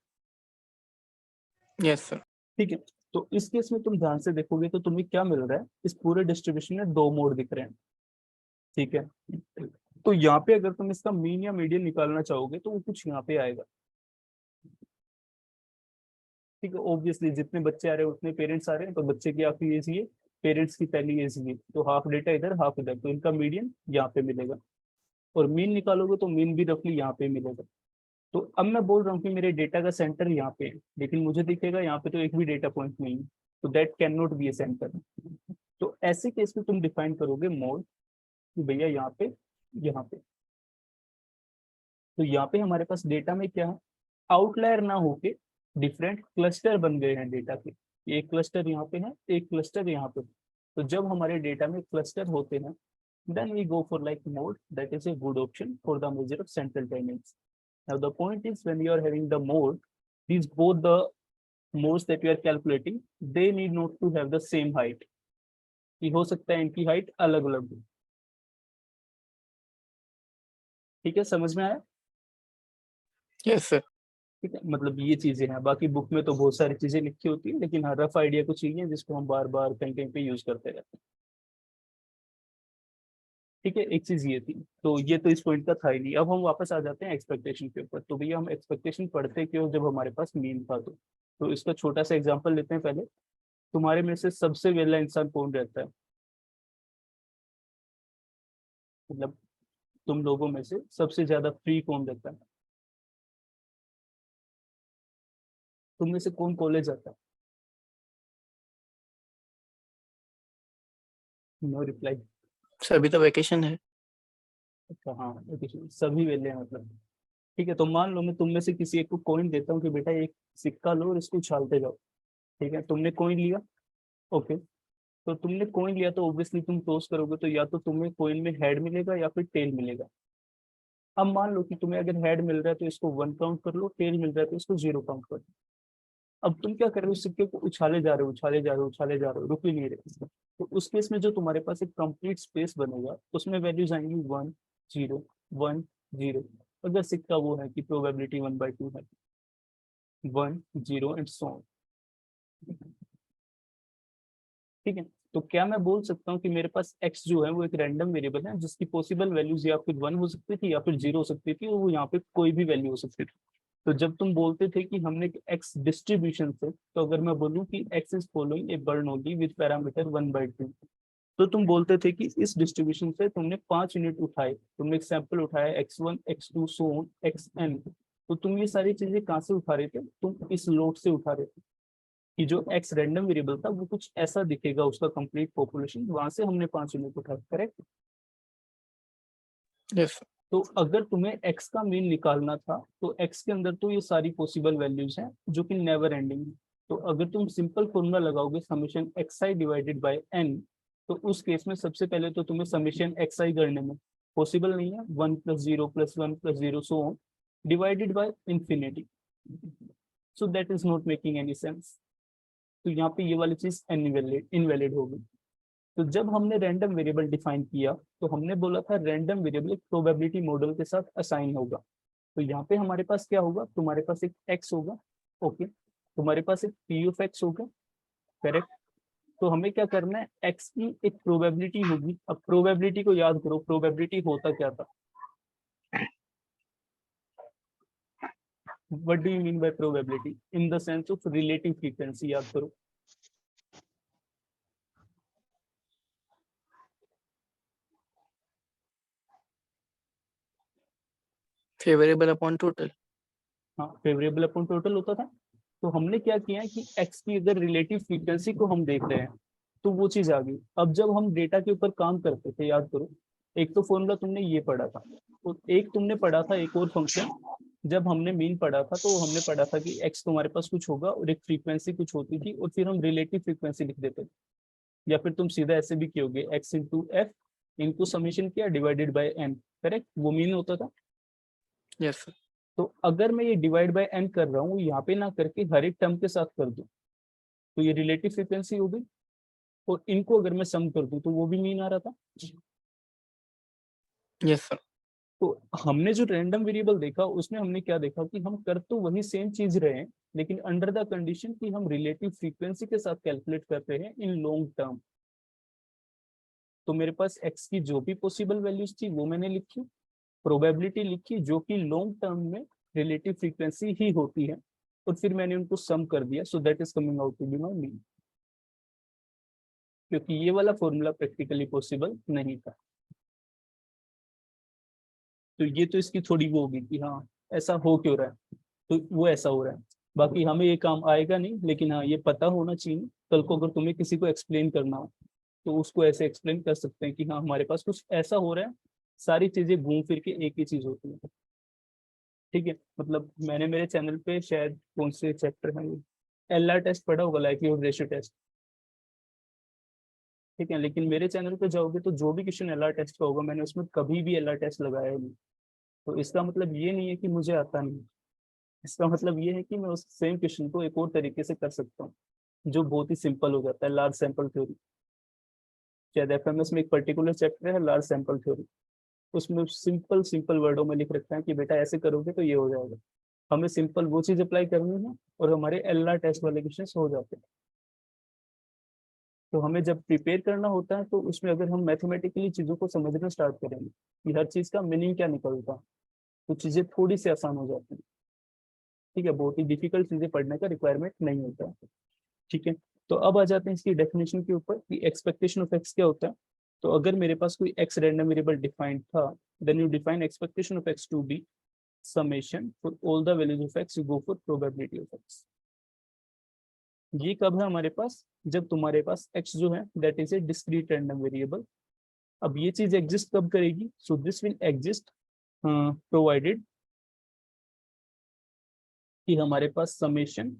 E: यस सर।
A: ठीक है। तो इस केस में तुम ध्यान से देखोगे तो तुम्हें क्या मिल रहा है, इस पूरे डिस्ट्रीब्यूशन में 2 मोड दिख रहे हैं, ठीक है। तो यहाँ पे अगर तुम इसका मीन या मीडियन निकालना चाहोगे तो वो कुछ यहाँ पे आएगा, ठीक है। ऑब्वियसली जितने बच्चे आ रहे हैं उतने पेरेंट्स आ रहे हैं, तो बच्चे की आखिरी एज ये, पेरेंट्स की पहली एज ये, तो हाफ डेटा इधर हाफ इधर, तो इनका मीडियन यहाँ पे मिलेगा। और मीन निकालोगे तो मीन भी रफली यहाँ पे मिलेगा। तो अब मैं बोल रहा हूँ कि मेरे डेटा का सेंटर यहाँ पे है, लेकिन मुझे दिखेगा यहाँ पे तो एक भी डेटा पॉइंट नहीं है, तो that can not be A centre. तो ऐसे केस में तुम डिफाइन करोगे मोड कि भैया यहाँ पे, यहाँ पे। तो यहाँ पे हमारे पास डेटा में क्या है, आउटलायर ना होके डिफरेंट क्लस्टर बन गए हैं डेटा के, एक क्लस्टर यहाँ पे है, एक क्लस्टर यहाँ पे। तो जब हमारे डेटा में क्लस्टर होते हैं, then we go for like mode, that is a good option for the measure of central tendency. Now the point is, when you are having the mode, these both the modes that you are calculating, they need not to have the same height. कि हो सकता है इनकी height अलग अलग हो, ठीक है समझ में आया?
E: Yes sir.
A: ठीक है, मतलब ये चीजें हैं, बाकी बुक में तो बहुत सारी चीजें लिखी होती है, लेकिन हाँ रफ आइडिया कुछ चाहिए जिसको हम बार बार कहीं कहीं पे यूज करते रहते हैं, ठीक है। एक चीज ये थी, तो ये तो इस पॉइंट का था ही नहीं। अब हम वापस आ जाते हैं एक्सपेक्टेशन के ऊपर। तो भैया हम एक्सपेक्टेशन पढ़ते क्यों जब हमारे पास मीन था? तो इसका छोटा सा एग्जांपल लेते हैं पहले। तुम्हारे में से सबसे वेला इंसान कौन रहता है, मतलब तुम लोगों में से सबसे ज्यादा फ्री कौन रहता है, तुम में से कौन कॉलेज आता है? No reply.
E: सर अभी तो वेकेशन है।
A: अच्छा हाँ okay, सभी वेले हैं मतलब, ठीक है। तो मान लो मैं तुम में से किसी एक को कॉइन देता हूँ कि बेटा एक सिक्का लो और इसको उछालते जाओ, ठीक है। तुमने कॉइन लिया, ओके। तो तुमने कॉइन लिया तो ऑब्वियसली तुम टॉस करोगे, तो या तो तुम्हें कॉइन में हेड मिलेगा या फिर टेल मिलेगा। अब मान लो कि तुम्हें अगर हेड मिल रहा है तो इसको 1 काउंट कर लो, टेल मिल रहा है तो इसको 0 काउंट कर लो। अब तुम क्या कर रहे हो, सिक्के को उछाले जा रहे हो, उछाले जा रहे हो, उछाले जा रहे हो, रुक ही नहीं रहे। तो उस केस में जो तुम्हारे पास एक कंप्लीट स्पेस बनेगा, उसमें वैल्यूज आएंगी 1 0 1 0। अगर सिक्का वो है कि प्रोबेबिलिटी 1/2 है, 1 0 एंड सो ऑन, ठीक है। तो क्या मैं बोल सकता हूँ कि मेरे पास x जो है वो एक रैंडम वेरिएबल है जिसकी पॉसिबल वैल्यूज या फिर 1 हो सकती थी या फिर 0 हो सकती थी, और वो यहाँ पे कोई भी वैल्यू हो सकती थी। तो जब तुम बोलते थे कि हमने x डिस्ट्रीब्यूशन से, तो अगर मैं बोलूँ कि x is following A Bernoulli with parameter 1/2, तो तुम बोलते थे कि इस डिस्ट्रीब्यूशन से तुमने 5 यूनिट उठाए, तुमने एक सैंपल उठाया x1 x2 so on xn। तो तुम ये सारी चीजें कहाँ से उठा रहे थे, तुम इस लोड से उठा रहे थे कि जो x रैंडम वेरिएबल था वो कुछ ऐसा दिखेगा, उसका कंप्लीट पॉपुलेशन, वहां से हमने 5 यूनिट उठाया, करेक्ट।
E: Yes sir.
A: तो अगर तुम्हें x का मीन निकालना था तो x के अंदर तो ये सारी पॉसिबल वैल्यूज हैं जो कि नेवर एंडिंग है। तो अगर तुम सिंपल फॉर्मूला लगाओगे summation xi divided by n, तो उस केस में सबसे पहले तो तुम्हें समेशन xi करने में पॉसिबल नहीं है, 1 + 0 + 1 + 0 so on divided by infinity, so that is not making any sense. तो यहाँ पे ये वाली चीज इनवैलिड होगी। तो जब हमने रैंडम वेरिएबल डिफाइन किया तो हमने बोला था रैंडम वेरिएबल एक प्रोबेबिलिटी मॉडल के साथ असाइन होगा। तो यहाँ पे हमारे पास क्या होगा, तुम्हारे पास एक x होगा, ओके, तुम्हारे पास एक p of x होगा, करेक्ट। तो हमें क्या करना है, x की एक प्रोबेबिलिटी होगी। अब प्रोबेबिलिटी को याद करो, प्रोबेबिलिटी होता क्या था, what do you mean by probability, in the sense of relative frequency, याद करो।
E: Favourable upon total.
A: हाँ, फेवरेबल अपॉन टोटल होता था। तो हमने क्या किया है कि x की अगर रिलेटिव फ्रीक्वेंसी को हम देख रहे हैं तो वो चीज आ गई। अब जब हम डेटा के ऊपर काम करते थे, याद करो, एक तो फॉर्मूला तुमने ये पढ़ा था, तो एक तुमने पढ़ा था एक और फंक्शन, जब हमने मीन पढ़ा था तो हमने पढ़ा था कि x तुम्हारे पास कुछ होगा और एक फ्रीक्वेंसी कुछ होती थी और फिर हम रिलेटिव फ्रीक्वेंसी लिख देते थे। या फिर तुम सीधा ऐसे भी कियोगे, x इंटू एफ इनको समीशन किया डिवाइडेड बाय n, करेक्ट, वो मीन होता था।
E: Yes sir.
A: तो अगर मैं ये डिवाइड बाय n कर रहा हूँ, यहाँ पे ना करके हर एक टर्म के साथ कर दूं तो ये रिलेटिव फ्रीक्वेंसी हो गई, और इनको अगर मैं सम कर दूं तो वो भी मीन आ रहा था।
E: Yes sir.
A: तो हमने जो रैंडम वेरिएबल देखा उसमें हमने क्या देखा कि हम कर तो वही सेम चीज रहे हैं, लेकिन अंडर द कंडीशन कि हम रिलेटिव फ्रीक्वेंसी के साथ कैलकुलेट करते हैं इन लॉन्ग टर्म। तो मेरे पास x की जो भी पॉसिबल वैल्यूज थी वो मैंने लिखी, प्रोबेबिलिटी लिखी जो कि लॉन्ग टर्म में रिलेटिव फ्रीक्वेंसी ही होती है, और फिर मैंने उनको सम कर दिया, so that is coming out to be my mean, क्योंकि ये वाला फॉर्मूला प्रैक्टिकली पॉसिबल नहीं था। तो ये तो इसकी थोड़ी वो होगी कि हाँ ऐसा हो क्यों रहा है, तो वो ऐसा हो रहा है। बाकी हमें ये काम आएगा नहीं, लेकिन हाँ ये पता होना चाहिए, कल को अगर तुम्हें किसी को एक्सप्लेन करना हो तो उसको ऐसे एक्सप्लेन कर सकते हैं कि हाँ हमारे पास कुछ ऐसा हो रहा है, सारी चीजें घूम फिर के एक ही चीज होती है। ठीक है, मतलब मैंने मेरे चैनल पे शायद कौन से चैप्टर है, LR टेस्ट पढ़ा होगा, लाइक्लीहुड रेशियो टेस्ट, ठीक है, लेकिन मेरे चैनल पे जाओगे तो जो भी क्वेश्चन LR टेस्ट का होगा मैंने उसमें कभी भी LR टेस्ट लगाया नहीं। तो इसका मतलब ये नहीं है कि मुझे आता नहीं, इसका मतलब ये है कि मैं उस सेम क्वेश्चन को एक और तरीके से कर सकता हूँ जो बहुत ही सिंपल हो जाता है, लार्ज सैंपल थ्योरी। शायद FMS में एक पर्टिकुलर चैप्टर है लार्ज सैंपल थ्योरी, उसमें सिंपल सिंपल वर्डों में लिख रखा है कि बेटा ऐसे करोगे तो ये हो जाएगा। हमें सिंपल वो चीज अप्लाई करनी है और हमारे LR टेस्ट वाले क्वेश्चन हो जाते हैं। तो हमें जब प्रिपेयर करना होता है तो उसमें अगर हम मैथमेटिकली चीजों को समझना स्टार्ट करेंगे कि हर चीज का मीनिंग क्या निकलता है, तो चीजें थोड़ी सी आसान हो जाती हैं। ठीक है, बहुत ही डिफिकल्ट चीजें पढ़ने का रिक्वायरमेंट नहीं होता है। ठीक है, तो अब आ जाते हैं इसकी डेफिनेशन के ऊपर कि एक्सपेक्टेशन ऑफ x क्या होता है। तो अगर मेरे पास कोई x रैंडम वेरिएबल डिफाइंड था, then you define expectation of x to be summation for all the values of x, you go for probability of x। ये कब है हमारे पास, जब तुम्हारे पास x जो है that is a discrete random variable. अब ये चीज एग्जिस्ट कब करेगी, so this will exist provided कि हमारे पास summation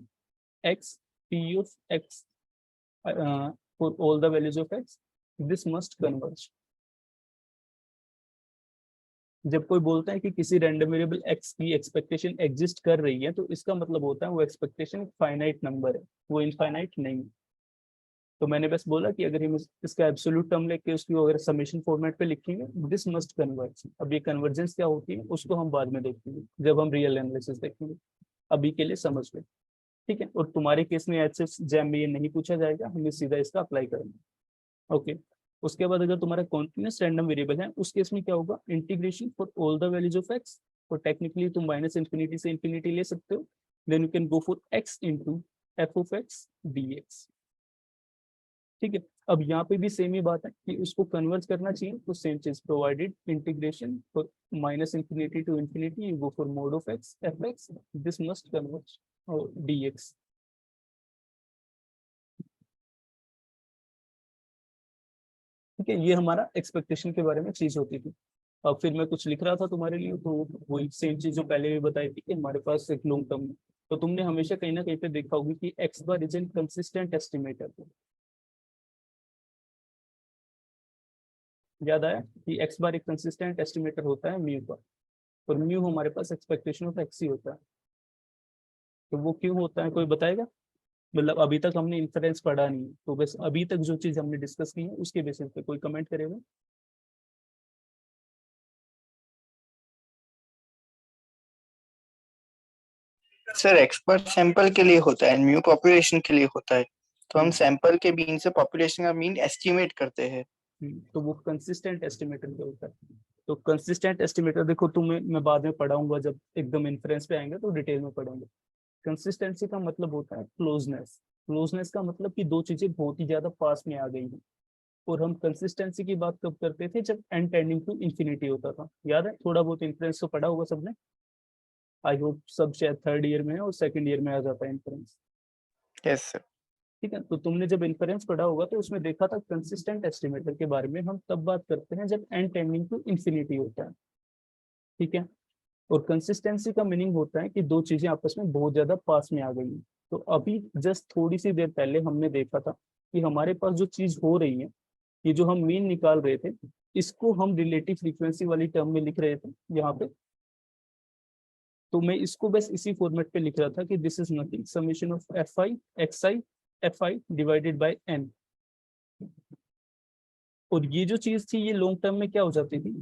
A: x p of x for all the values of x, this must converge। जब कोई बोलता है कि किसी रैंडम वेरिएबल x की एक्सपेक्टेशन एग्जिस्ट कर रही है तो इसका मतलब होता है वो एक्सपेक्टेशन फाइनाइट नंबर है, वो इनफाइनाइट नहीं। तो मैंने बस बोला कि अगर हम इसका एब्सोल्यूट टर्म लेके उसकी अगर समेशन फॉर्मेट पे लिखेंगे, दिस मस्ट कन्वर्ज। अब ये कन्वर्जेंस क्या होती है उसको हम बाद में देखेंगे जब हम रियल एनालिसिस देखेंगे, अभी के लिए समझ लो। ठीक है, और तुम्हारे केस में एग्जाम में ये नहीं पूछा जाएगा, हमें सीधा इसका अप्लाई करेंगे। ओके, उसके बाद अगर तुम्हारा कॉन्टिन्यूस रैंडम वेरिएबल है उस केस में क्या होगा, integration for all the values of x, और टेक्निकली तुम माइनस इंफिनिटी से इंफिनिटी ले सकते हो, then you can go for x into F of X dx। ठीक है, अब यहाँ पे भी सेम ही बात है कि उसको कन्वर्ज करना चाहिए, तो सेम चीज provided integration for minus infinity to infinity, you go for mod of x F X, this must converge dx। ठीक है, ये हमारा एक्सपेक्टेशन के बारे में चीज होती थी। अब फिर मैं कुछ लिख रहा था तुम्हारे लिए, तो वही सेम चीज जो पहले भी बताई थी कि हमारे पास एक लॉन्ग टर्म है, तो तुमने हमेशा कहीं ना कहीं पे देखा होगी कि x bar is an consistent estimator. याद आया कि x बार एक कंसिस्टेंट एस्टिमेटर होता है म्यू का, और म्यू हमारे पास एक्सपेक्टेशन ऑफ x ही होता है। तो वो क्यों होता है, कोई बताएगा? मतलब अभी तक हमने इन्फरेंस पढ़ा नहीं, तो बस अभी तक जो चीज हमने डिस्कस की है उसके बेसिस पे कोई कमेंट करेगा?
E: सर एक्सपर्ट सैंपल के लिए होता है, म्यू पॉपुलेशन के लिए होता है। तो हम सैंपल के मीन से पॉपुलेशन का मीन एस्टिमेट करते हैं।
A: तो वो कंसिस्टेंट एस्टिमेटर क्या होता है? तो कंसिस्टेंट एस्टिमेटर देखो, तुम्हें मैं बाद में पढ़ाऊंगा, जब एकदम इन्फ्रेंस पे आएंगे तो डिटेल में पढ़ेंगे। कंसिस्टेंसी का मतलब होता है क्लोजनेस। क्लोजनेस का मतलब कि दो चीजें बहुत ही ज्यादा पास में आ गई हैं। और हम कंसिस्टेंसी की बात कब करते थे, जब एन टेंडिंग टू इंफिनिटी होता था। याद है? थोड़ा बहुत इन्फ्रेंस तो पढ़ा होगा सबने, आई होप सब शायद थर्ड ईयर में है और सेकंड ईयर में आ जाता है इन्फ्रेंस।
E: Yes sir.
A: ठीक है, तो तुमने जब इन्फरेंस पढ़ा होगा तो उसमें देखा था कंसिस्टेंट एस्टिमेटर के बारे में हम तब बात करते हैं जब एन टेंडिंग टू इंफिनिटी होता है। ठीक है, और कंसिस्टेंसी का मीनिंग होता है कि दो चीजें आपस में बहुत ज्यादा पास में आ गई हैं। तो अभी जस्ट थोड़ी सी देर पहले हमने देखा था कि हमारे पास जो चीज हो रही है, ये जो हम मीन निकाल रहे थे, इसको हम रिलेटिव फ्रीक्वेंसी वाली टर्म में लिख रहे थे यहाँ पे। तो मैं इसको बस इसी फॉर्मेट पे लिख रहा था कि this is nothing summation of F I X I F I divided by N. और ये जो चीज थी ये लॉन्ग टर्म में क्या हो जाती थी,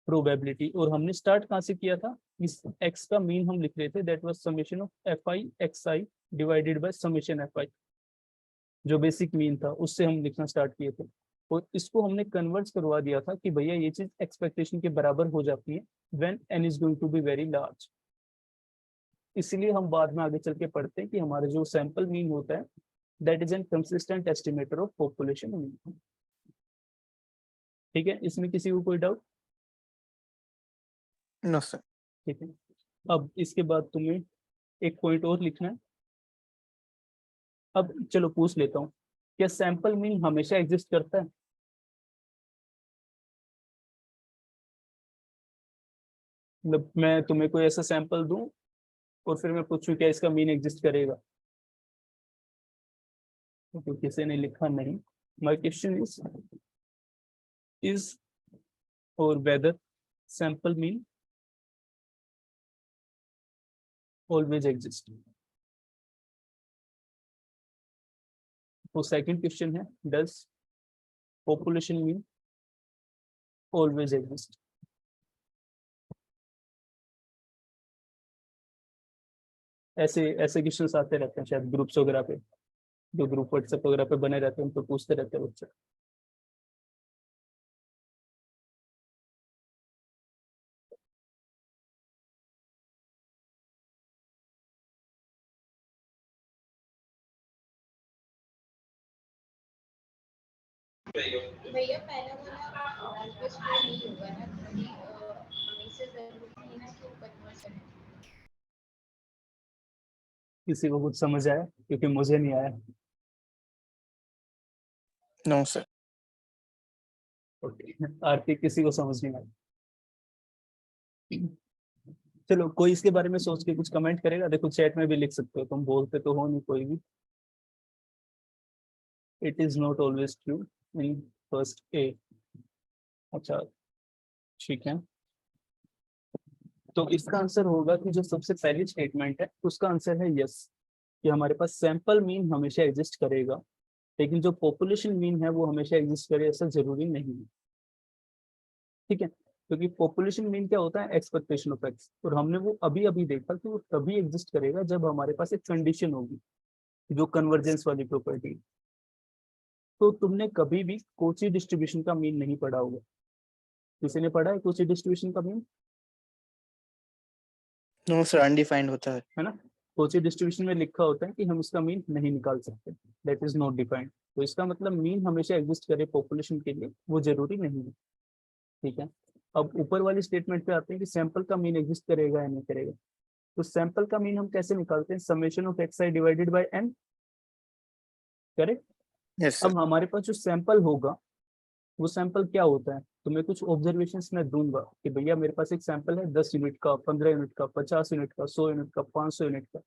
A: प्रोबेबिलिटी। और हमने स्टार्ट कहाँ से किया था, इस x का मीन हम लिख रहे थे, that was summation of F I X I divided by summation F I, जो बेसिक मीन था उससे हम लिखना स्टार्ट किए थे। और इसको हमने कन्वर्ट करवा दिया था कि भैया ये चीज एक्सपेक्टेशन के बराबर हो जाती है when n is going to be very large. इसलिए हम बाद में आगे चल के पढ़ते हैं कि हमारा जो सैंपल मीन होता है that is an consistent estimator of population mean. ठीक है, इसमें किसी को कोई डाउट?
E: No sir.
A: ठीक है, अब इसके बाद तुम्हें एक पॉइंट और लिखना है। अब चलो पूछ लेता हूँ, क्या सैंपल मीन हमेशा एग्जिस्ट करता है? मतलब मैं तुम्हें कोई ऐसा सैंपल दूं और फिर मैं पूछूं क्या इसका मीन एग्जिस्ट करेगा? तो किसी ने लिखा नहीं। माय क्वेश्चन इज और whether sample mean always exist. तो सेकंड क्वेश्चन है, does population mean always exist? ऐसे ऐसे क्वेश्चंस आते रहते हैं शायद ग्रुप्स वगैरह पे, जो ग्रुप व्हाट्सएप वगैरह पे बने रहते हैं, उन तो पूछते रहते हैं बच्चे।
D: भैया पहला वाला ऑलवेज ट्रू नहीं होगा ना, क्योंकि हमेशा जरूरी नहीं ना कि वो कन्वर्स करें।
A: किसी को कुछ समझ आया? क्योंकि मुझे नहीं आया।
E: No sir.
A: ओके, आरती किसी को समझ नहीं आया? चलो, कोई इसके बारे में सोच के कुछ कमेंट करेगा? देखो चैट में भी लिख सकते हो, तुम बोलते तो हो नहीं कोई भी। It is not always true in first A. अच्छा, ठीक है, तो इसका आंसर होगा कि जो सबसे पहली स्टेटमेंट है उसका आंसर है यस, कि हमारे पास सैंपल मीन हमेशा एग्जिस्ट करेगा, लेकिन जो पॉपुलेशन मीन है वो हमेशा एग्जिस्ट करे ऐसा जरूरी नहीं है। ठीक है, क्योंकि पॉपुलेशन मीन क्या होता है, एक्सपेक्टेशन ऑफ एक्स, और हमने वो अभी अभी देखा कि वो तभी एग्जिस्ट करेगा जब हमारे पास एक कंडीशन होगी, जो कन्वर्जेंस वाली प्रॉपर्टी। तो तुमने कभी भी कोची डिस्ट्रीब्यूशन का मीन नहीं पढ़ा होगा? किसी ने पढ़ा है कोची डिस्ट्रीब्यूशन का मीन?
E: नो सर, अनडिफाइंड होता
A: है ना, कोची डिस्ट्रीब्यूशन में लिखा होता है कि हम इसका मीन नहीं निकाल सकते, दैट इज नॉट डिफाइंड। तो इसका मतलब मीन हमेशा एग्जिस्ट करे पॉपुलेशन के लिए वो जरूरी नहीं है। ठीक है, अब ऊपर वाली स्टेटमेंट पे आते हैं कि सैंपल का मीन एग्जिस्ट करेगा या नहीं करेगा। तो सैंपल का मीन हम कैसे निकालते हैं, summation of X I divided by N. Correct.
E: है। Yes sir.
A: अब हमारे पास जो सैंपल होगा वो सैंपल क्या होता है, तो मैं कुछ ऑब्जर्वेशंस में दूंगा कि भैया मेरे पास एक सैंपल है 10 यूनिट का, 15 यूनिट का, 50 यूनिट का, 100 यूनिट का, 500 यूनिट का।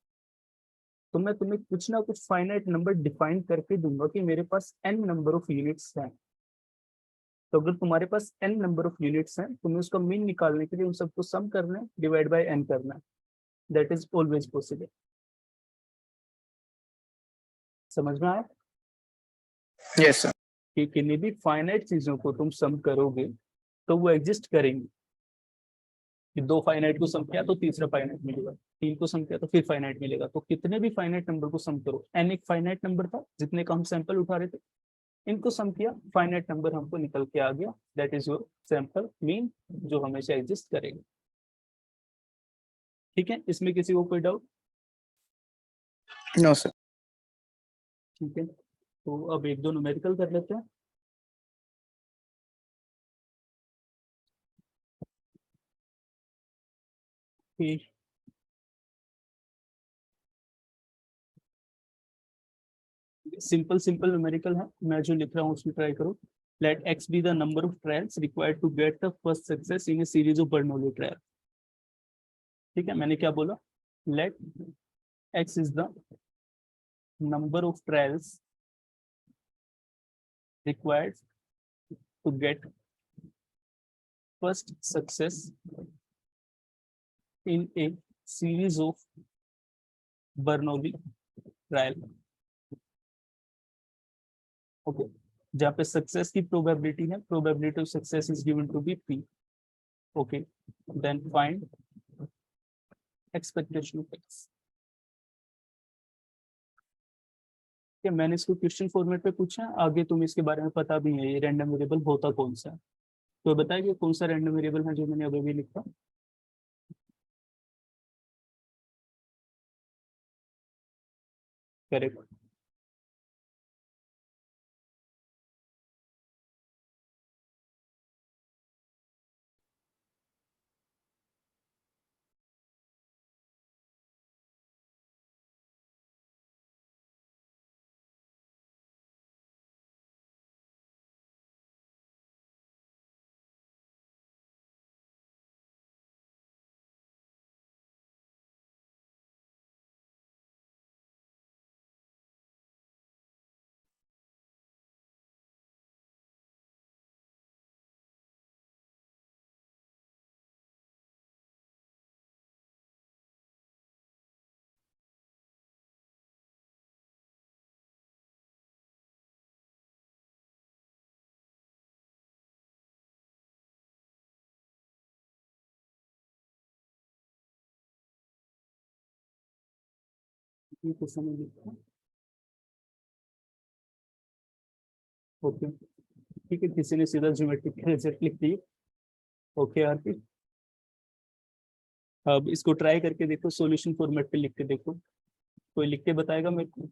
A: तो मैं तुम्हें कुछ ना कुछ फाइनाइट नंबर डिफाइन करके दूंगा कि मेरे पास n नंबर ऑफ यूनिट्स हैं। तो अगर तुम्हारे पास n नंबर ऑफ यूनिट्स हैं, तुम्हें उसका मीन निकालने के लिए उन सबको सम करना है, डिवाइड बाय n करना है, दैट इज ऑलवेज पॉसिबल। समझ में आया
E: यस सर।
A: कि किन्हीं भी फाइनाइट चीजों को तुम सम करोगे तो वो एग्जिस्ट करेंगी। कि 2 फाइनाइट को सम किया तो तीसरा फाइनाइट मिलेगा, 3 को सम किया तो फिर फाइनाइट मिलेगा। तो कितने भी फाइनाइट नंबर को सम करो, n एक फाइनाइट नंबर था जितने का हम सैंपल उठा रहे थे, इनको सम किया, फाइनाइट नंबर हमको निकल के आ गया, that is your sample mean, जो हमेशा एग्जिस्ट करेगा। ठीक है, इसमें किसी को कोई डाउट?
E: No sir.
A: ठीक है, तो अब 1-2 न्यूमेरिकल कर लेते हैं। ठीक, सिंपल सिंपल न्यूमेरिकल है, मैं जो लिख रहा हूँ उसमें ट्राई करो। Let x be the number of trials required to get the first success in a series of Bernoulli trial. ठीक है, मैंने क्या बोला? Let x is the number of trials required to get first success in a series of Bernoulli trial. Okay, जहाँ पे success की probability है, probability of success is given to be p। Okay, then find expectation of x। मैंने इसको question format पे पूछा, आगे तुम इसके बारे में पता भी है ये रैंडम वेरिएबल होता कौन सा है, तो बताइए कौन सा रैंडम वेरिएबल है जो मैंने अभी भी लिखा? करेक्ट। ये क्वेश्चन में लिखा। ओके, ठीक है, किसी ने सीधा ज्योमेट्रिक रिजल्ट लिख दिए। ओके आरपी, अब इसको ट्राई करके देखो, सॉल्यूशन फॉर्मेट पे लिख के देखो, कोई लिख के बताएगा मेरे को?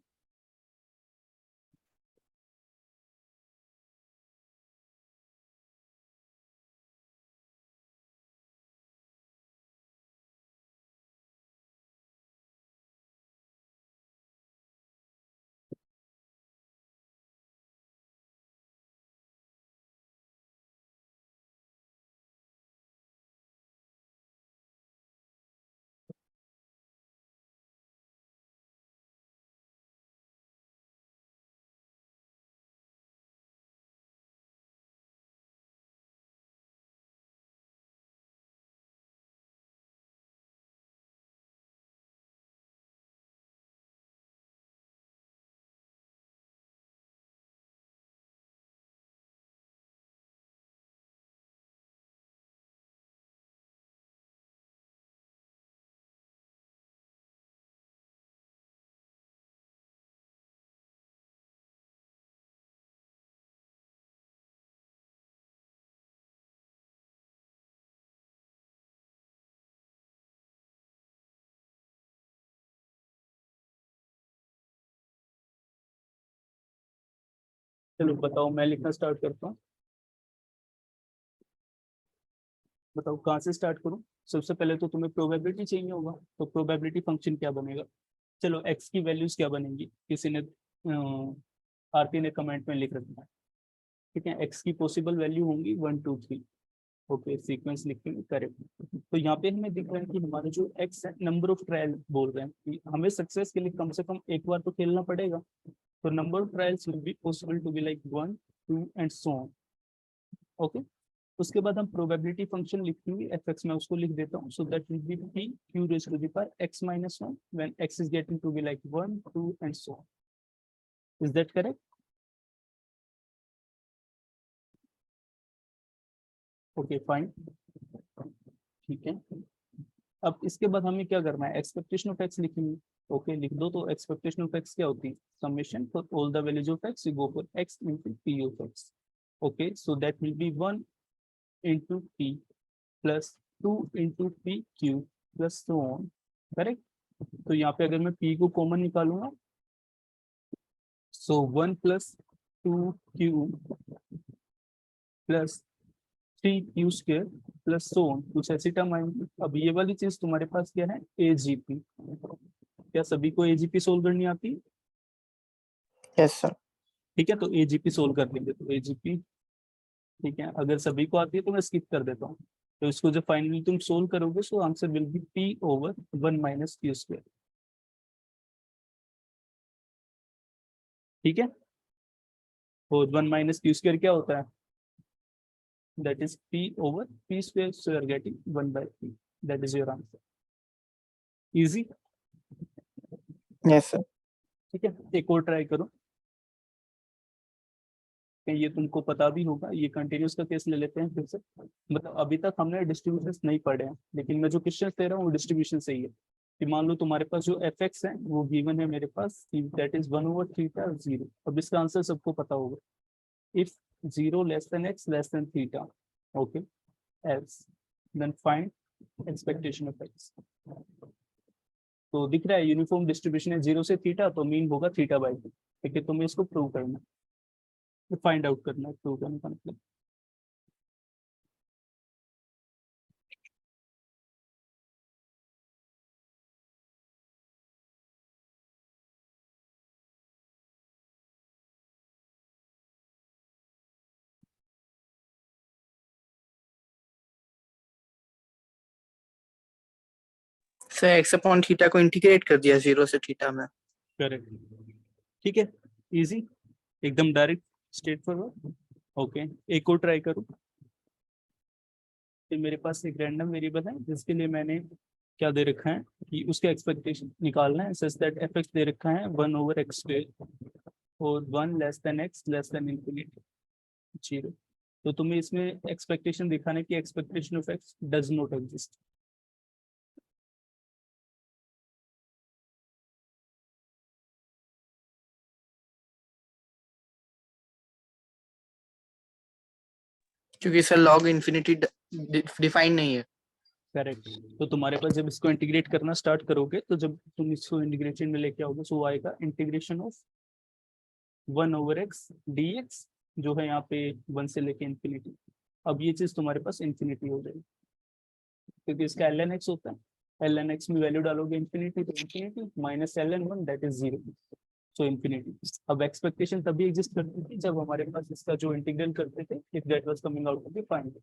A: चलो बताओ, मैं लिखना स्टार्ट करता हूँ। बताओ कहाँ से स्टार्ट करूँ? सबसे पहले तो तुम्हें प्रोबेबिलिटी चाहिए होगा, तो प्रोबेबिलिटी फंक्शन क्या बनेगा? चलो एक्स की वैल्यूज क्या बनेंगी, किसी ने आरपी ने कमेंट में लिख रखा है। ठीक है, एक्स की पॉसिबल वैल्यू होंगी 1 2 3। ओके, सीक्वेंस लिखेंगे, करेक्ट। तो यहाँ पे हमें दिख रहा है कि हमारे जो एक्स नंबर ऑफ ट्रायल बोल रहे हैं कि हमें सक्सेस के लिए कम से कम एक बार तो खेलना पड़ेगा, तो number of trials will be possible to be like 1 2 and so on. Okay, उसके बाद हम प्रोबेबिलिटी फंक्शन लिखेंगे एफ एक्स, में उसको लिख देता हूँ. So that will be P Q raise to the power X minus 1 when X is getting to be like 1 2 and so on. Is that correct? Okay fine, ठीक है. अब इसके बाद हमें क्या करना है, एक्सपेक्टेशन ऑफ एक्स लिखेंगे. ओके लिख दो. तो एक्सपेक्टेशन ऑफ एक्स क्या होती है, summation for all the values of x you go for x into P of X. Okay, so that will B 1 into p plus 2 into p q plus so on. Correct? तो यहाँ पे अगर मैं p को common निकालूंगा, सो 1 plus 2q plus 3q square plus so on, कुछ ऐसी term आएंगी. अब ये वाली चीज तुम्हारे पास क्या है, AGP. क्या सभी को AGP सोल्व करनी आती है?
E: Yes sir.
A: ठीक है, तो AGP सोल्व कर लेंगे. तो AGP ठीक है, अगर सभी को आती है तो मैं स्किप कर देता हूँ. तो इसको जब फाइनली तुम सोल्व करोगे so answer will be p over 1 minus q square. ठीक है, और 1 माइनस q स्क्वायर क्या होता है, that is p over p square, so you are getting 1 by p. That is your answer. Easy.
E: Yes sir.
A: ठीक है, एक और ट्राई करो. ये तुमको पता भी होगा, ये कंटिन्यूस का केस ले लेते हैं फिर से. मतलब अभी तक हमने डिस्ट्रीब्यूशंस नहीं पढ़े हैं, लेकिन मैं जो क्वेश्चन दे रहा हूँ वो डिस्ट्रीब्यूशन से ही है. कि मान लो तुम्हारे पास जो एफ एक्स है वो गिवन है मेरे पास, दैट इज 1 ओवर थीटा 0. अब इसका आंसर सबको पता होगा. If 0 less than X less than theta, okay, else then find expectation of X. तो दिख रहा है यूनिफॉर्म डिस्ट्रीब्यूशन है 0 से थीटा, तो मीन होगा थीटा बाई 2. ठीक है, तुम्हें इसको प्रूव करना, फाइंड आउट करना है, प्रूव करने का मतलब.
E: सर एक्स अपॉन थीटा को इंटीग्रेट कर दिया 0 से थीटा में.
A: करेक्ट. ठीक है, इजी, एकदम डायरेक्ट, स्ट्रेट फॉरवर्ड. ओके, एक और ट्राई करूं. तो मेरे पास एक रैंडम वेरिएबल है जिसके लिए मैंने क्या दे रखा है कि उसका एक्सपेक्टेशन निकालना है. सच दैट एफ एक्स दे रखा है 1 ओवर एक्स स्क्वायर और 1 less than X less then infinity 0. तो तुम्हें इसमें एक्सपेक्टेशन दिखाना है कि expectation of x does not exist.
E: क्योंकि सर log इन्फिनिटी डिफाइन नहीं है.
A: करेक्ट. तो तुम्हारे पास जब इसको इंटीग्रेट करना स्टार्ट करोगे, तो जब तुम इसको इंटीग्रेशन में लेके आओगे तो आएगा integration of 1 over x dx, जो है यहाँ पे 1 से लेके इन्फिनिटी. अब ये चीज तुम्हारे पास इन्फिनिटी हो जाएगी, क्योंकि इसका ln x होता है. ln x में वैल्यू डालोगे इन्फिनिटी, तो infinity minus ln 1 that is 0, so infinity. अब एक्सपेक्टेशन तभी एग्जिस्ट करती थी जब हमारे पास इसका जो इंटीग्रल करते थे, if that was coming out of the find.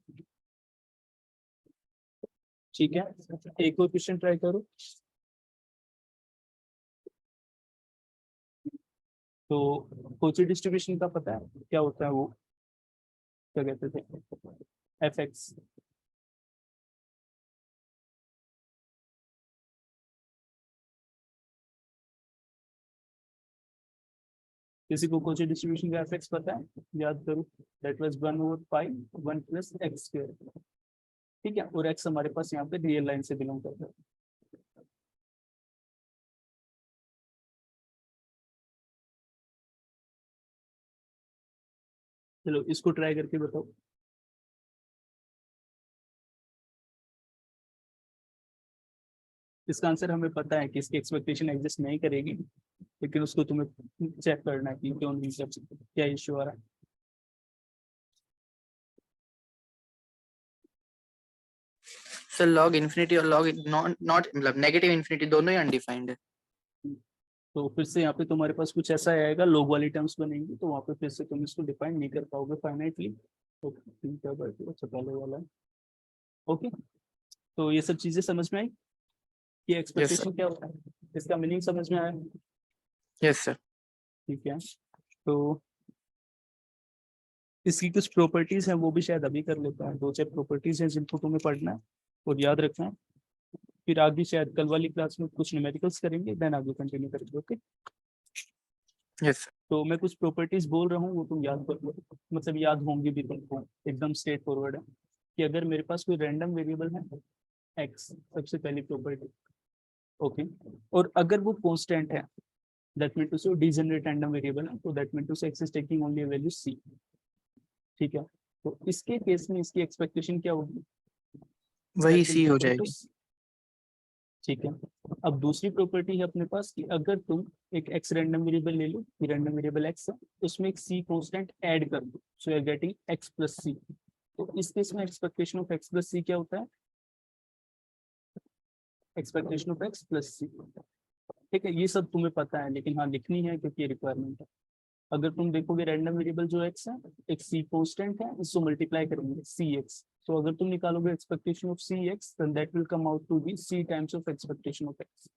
A: ठीक है, एक और क्वेश्चन ट्राई करो. तो कोची डिस्ट्रीब्यूशन का पता है क्या होता है, वो क्या कहते थे, एफ एक्स. किसी को कोची डिस्ट्रीब्यूशन का एफ एक्स पता है, याद करो. That was 1 over pi 1 plus x square. ठीक है, और एक्स हमारे पास यहाँ पे रियल लाइन से बिलोंग करता है. चलो इसको ट्राई करके बताओ. इसका आंसर हमें पता है कि इसकी एक्सपेक्टेशन एग्जिस्ट नहीं करेगी, लेकिन उसको तुम्हें चेक करना है कि क्यों नहीं कर सकते, क्या इश्यू आ रहा है.
E: सर log इन्फिनिटी और log नॉट मतलब नेगेटिव इन्फिनिटी दोनों ही अनडिफाइंड है.
A: तो फिर से यहाँ पे तुम्हारे पास कुछ ऐसा आएगा, लोग वाली टर्म्स बनेंगी, तो वहाँ पे फिर से तुम इसको डिफाइन नहीं कर पाओगे फाइनाइटली. अच्छा पहले वाला है. ओके, तो ये सब चीजें समझ में आई कि एक्सपेक्टेशन क्या होता है, इसका मीनिंग समझ में आया.
E: Yes sir.
A: ठीक है, तो इसकी कुछ प्रॉपर्टीज हैं वो भी शायद अभी कर लेता है, 2-4 प्रॉपर्टीज हैं जिनको तुम्हें पढ़ना है और याद रखना है। फिर आगे शायद कल वाली क्लास में कुछ न्यूमेरिकल्स करेंगे, देन आगे कंटिन्यू करेंगे। ओके,
E: यस
A: तो मैं कुछ प्रॉपर्टीज बोल रहा हूँ वो तुम याद कर लो, मतलब याद होंगी भी तुमको, एकदम स्ट्रेट फॉरवर्ड है कि अगर मेरे पास कोई रैंडम वेरिएबल है एक्स, सबसे पहली प्रॉपर्टी, ओके, और अगर वो कांस्टेंट है, that mean to say degenerate random variable है, तो that mean to say X is taking only value C. ठीक है, तो इसके केस में इसकी एक्सपेक्टेशन क्या होगी,
E: वही
A: That will
E: सी
A: be
E: हो
A: equal to
E: जाएगी।
A: C। ठीक है, अब दूसरी प्रॉपर्टी है अपने पास कि अगर तुम एक एक्स रैंडम वेरिएबल ले लो, रैंडम वेरिएबल एक्स है, उसमें एक सी कांस्टेंट ऐड कर दो, so you are getting X plus C. तो इस केस में expectation of X plus C क्या होता है, expectation of X plus C. ठीक है, ये सब तुम्हें पता है, लेकिन हाँ लिखनी है क्योंकि ये रिक्वायरमेंट है। अगर तुम देखोगे रैंडम वेरिएबल जो एक्स है, एक सी कांस्टेंट है, इसको मल्टीप्लाई करेंगे सी एक्स, तो अगर तुम निकालोगे expectation of C X, then that will come out to be C times of expectation of X.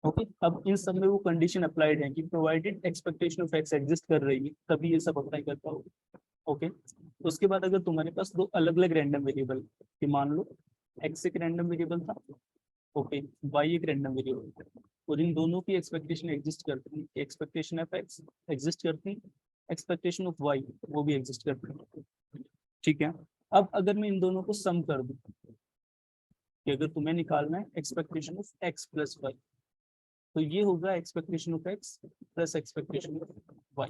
A: Okay, अब इन सब में वो कंडीशन अप्लाइड है कि provided expectation of X exist कर रही है तभी ये सब अप्लाई कर पाओगे। ओके, तो उसके बाद अगर तुम्हारे पास दो अलग अलग रैंडम वेरिएबल, कि मान लो एक्स एक रैंडम वेरिएबल था, ओके, वाई एक रैंडम वेरिएबल, और इन दोनों की एक्सपेक्टेशन एग्जिस्ट करती है, एक्सपेक्टेशन ऑफ एक्स एग्जिस्ट करती है, एक्सपेक्टेशन ऑफ वाई वो भी एग्जिस्ट करती है। ठीक है, अब अगर मैं इन दोनों को सम कर दूं कि अगर तुम्हें निकालना है expectation of X plus Y, तो ये होगा expectation of X plus expectation of Y.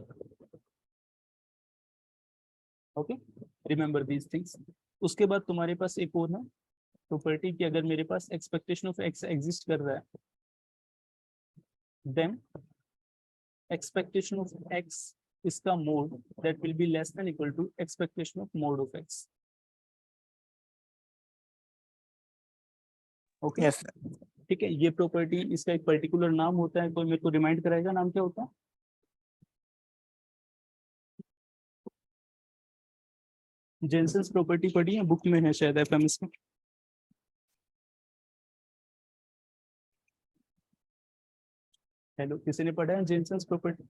A: Okay, remember these things. उसके बाद तुम्हारे पास एक और है प्रॉपर्टी कि अगर मेरे पास एक्सपेक्टेशन ऑफ एक्स एग्जिस्ट कर रहा है, देन एक्सपेक्टेशन ऑफ एक्स इसका mod that will be less than equal to expectation of mod of X. Okay,
E: yes
A: ठीक है, ये प्रॉपर्टी, इसका एक पर्टिकुलर नाम होता है, कोई मेरे को रिमाइंड कराएगा नाम क्या होता है? जेनसेंस प्रॉपर्टी पढ़ी है, बुक में है शायद एफएमएस में। हेलो, किसी ने पढ़ा है जेनसेंस प्रॉपर्टी?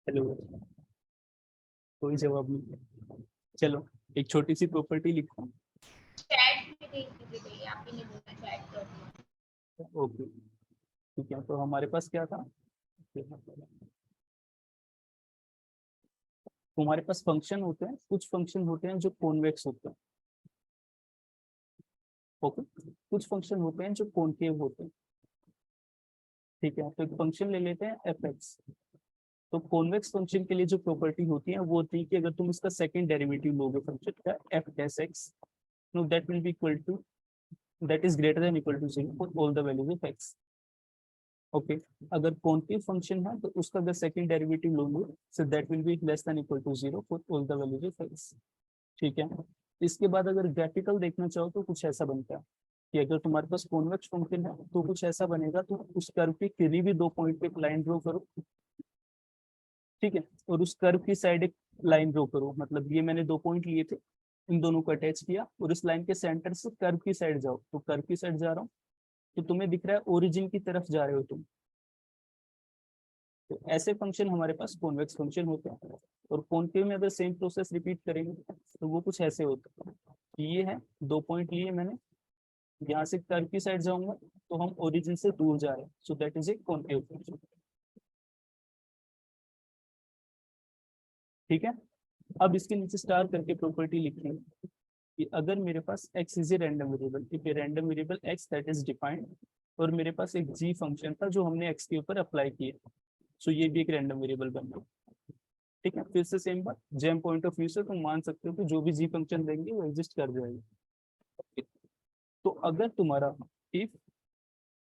A: हेलो, कोई जवाब नहीं। चलो, एक छोटी सी प्रॉपर्टी लिखो।
D: चैट में देख लीजिए भैया, आप ही ने बोला चैट कर दिया।
A: ओके, ठीक है, तो हमारे पास क्या था, तुम्हारे पास फंक्शन होते हैं, कुछ फंक्शन होते हैं जो कॉन्वेक्स होते हैं। ओके, कुछ फंक्शन होते हैं जो कॉनकेव होते हैं। ठीक है, तो एक फंक्शन ले लेते हैं एफ एक्स। तो कॉन्वेक्स फंक्शन के लिए जो प्रॉपर्टी होती है वो होती है कि अगर तुम इसका सेकंड डेरिवेटिव लोगे फंक्शन का F dash X, no that will be equal to, that is greater than equal to 0 for all the values of X. Okay, अगर कॉन्केव फंक्शन है तो उसका अगर सेकंड डेरिवेटिव लोगे, so that will be less than equal to 0 for all the values of X. ठीक है, इसके बाद अगर ग्राफिकल देखना चाहो तो कुछ ऐसा बनता है कि अगर तुम्हारे पास कॉन्वेक्स फंक्शन है तो कुछ ऐसा बनेगा, तो उस कर्व के किसी भी 2 पॉइंट पे एक लाइन ड्रॉ करो। ठीक है, और उस कर्व की साइड एक लाइन ड्रॉ करो, मतलब ये मैंने 2 पॉइंट लिए थे, इन दोनों को अटैच किया और इस लाइन के सेंटर से कर्व की साइड जाओ, तो कर्व की साइड जा रहा हूँ तो तुम्हें दिख रहा है ओरिजिन की तरफ जा रहे हो तुम। तो ऐसे फंक्शन हमारे पास कॉन्वेक्स फंक्शन होते हैं। और कॉनकेव में अगर सेम प्रोसेस रिपीट करेंगे तो वो कुछ ऐसे होता है, ये है 2 पॉइंट लिए मैंने, यहाँ से कर्व की साइड जाऊंगा तो हम ओरिजिन से दूर जा रहे हैं, सो that is a concave function. ठीक है, अब इसके नीचे स्टार करके प्रॉपर्टी लिखेंगे कि अगर मेरे पास x is a random variable, if a random variable x that is defined, और मेरे पास एक g फंक्शन था जो हमने x के ऊपर अप्लाई किया, सो ये भी एक रैंडम वेरिएबल बन गया। ठीक है, फिर से सेम बात, जेम पॉइंट ऑफ व्यू से तुम मान सकते हो कि जो भी g फंक्शन देंगे वो एग्जिस्ट कर जाएगा। तो अगर तुम्हारा इफ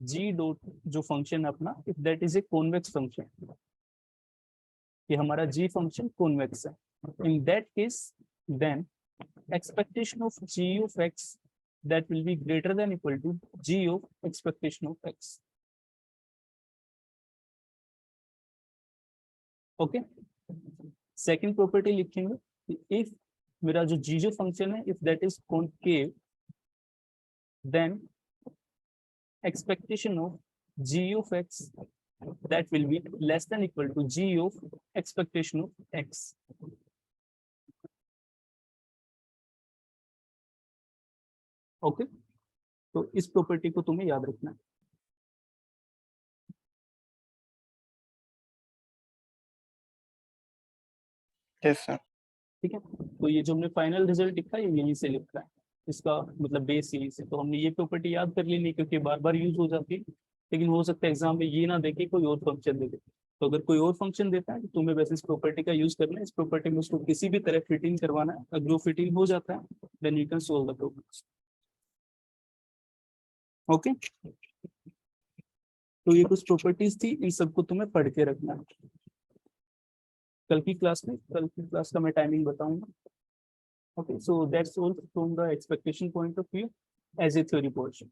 A: g डॉट जो फंक्शन है अपना, if that is a convex function, कि हमारा g फंक्शन कॉन्वेक्स है, in that case then expectation of g of x that will be greater than equal to g of expectation of x. Okay, second property लिखेंगे कि if मेरा जो जी जो function है, if that is concave, then expectation of g of x that will be less than equal to g of expectation of x. Okay तो इस property को तुम्हें याद रखना है।
E: Yes sir.
A: ठीक है, तो ये जो हमने फाइनल रिजल्ट लिखा है ये यहीं से लिखा है, इसका मतलब बेस यहीं से। तो हमने ये प्रॉपर्टी याद कर ली नहीं क्योंकि बार बार यूज हो जाती है, लेकिन हो सकता है एग्जाम में ये ना देखे कोई और फंक्शन दे दे। तो अगर कोई और फंक्शन देता है तो तुम्हें वैसे इस प्रॉपर्टी का यूज करना है। इस प्रॉपर्टी में उसको किसी भी तरह फिट इन करवाना है, अगर वो फिट इन हो जाता है then you can solve the problem. Okay, तो ये कुछ प्रॉपर्टीज थी, इन सबको तुम्हें पढ़ के रखना है। कल की क्लास का मैं टाइमिंग बताऊंगा। Okay, so that's all from the expectation point of view as a theory portion.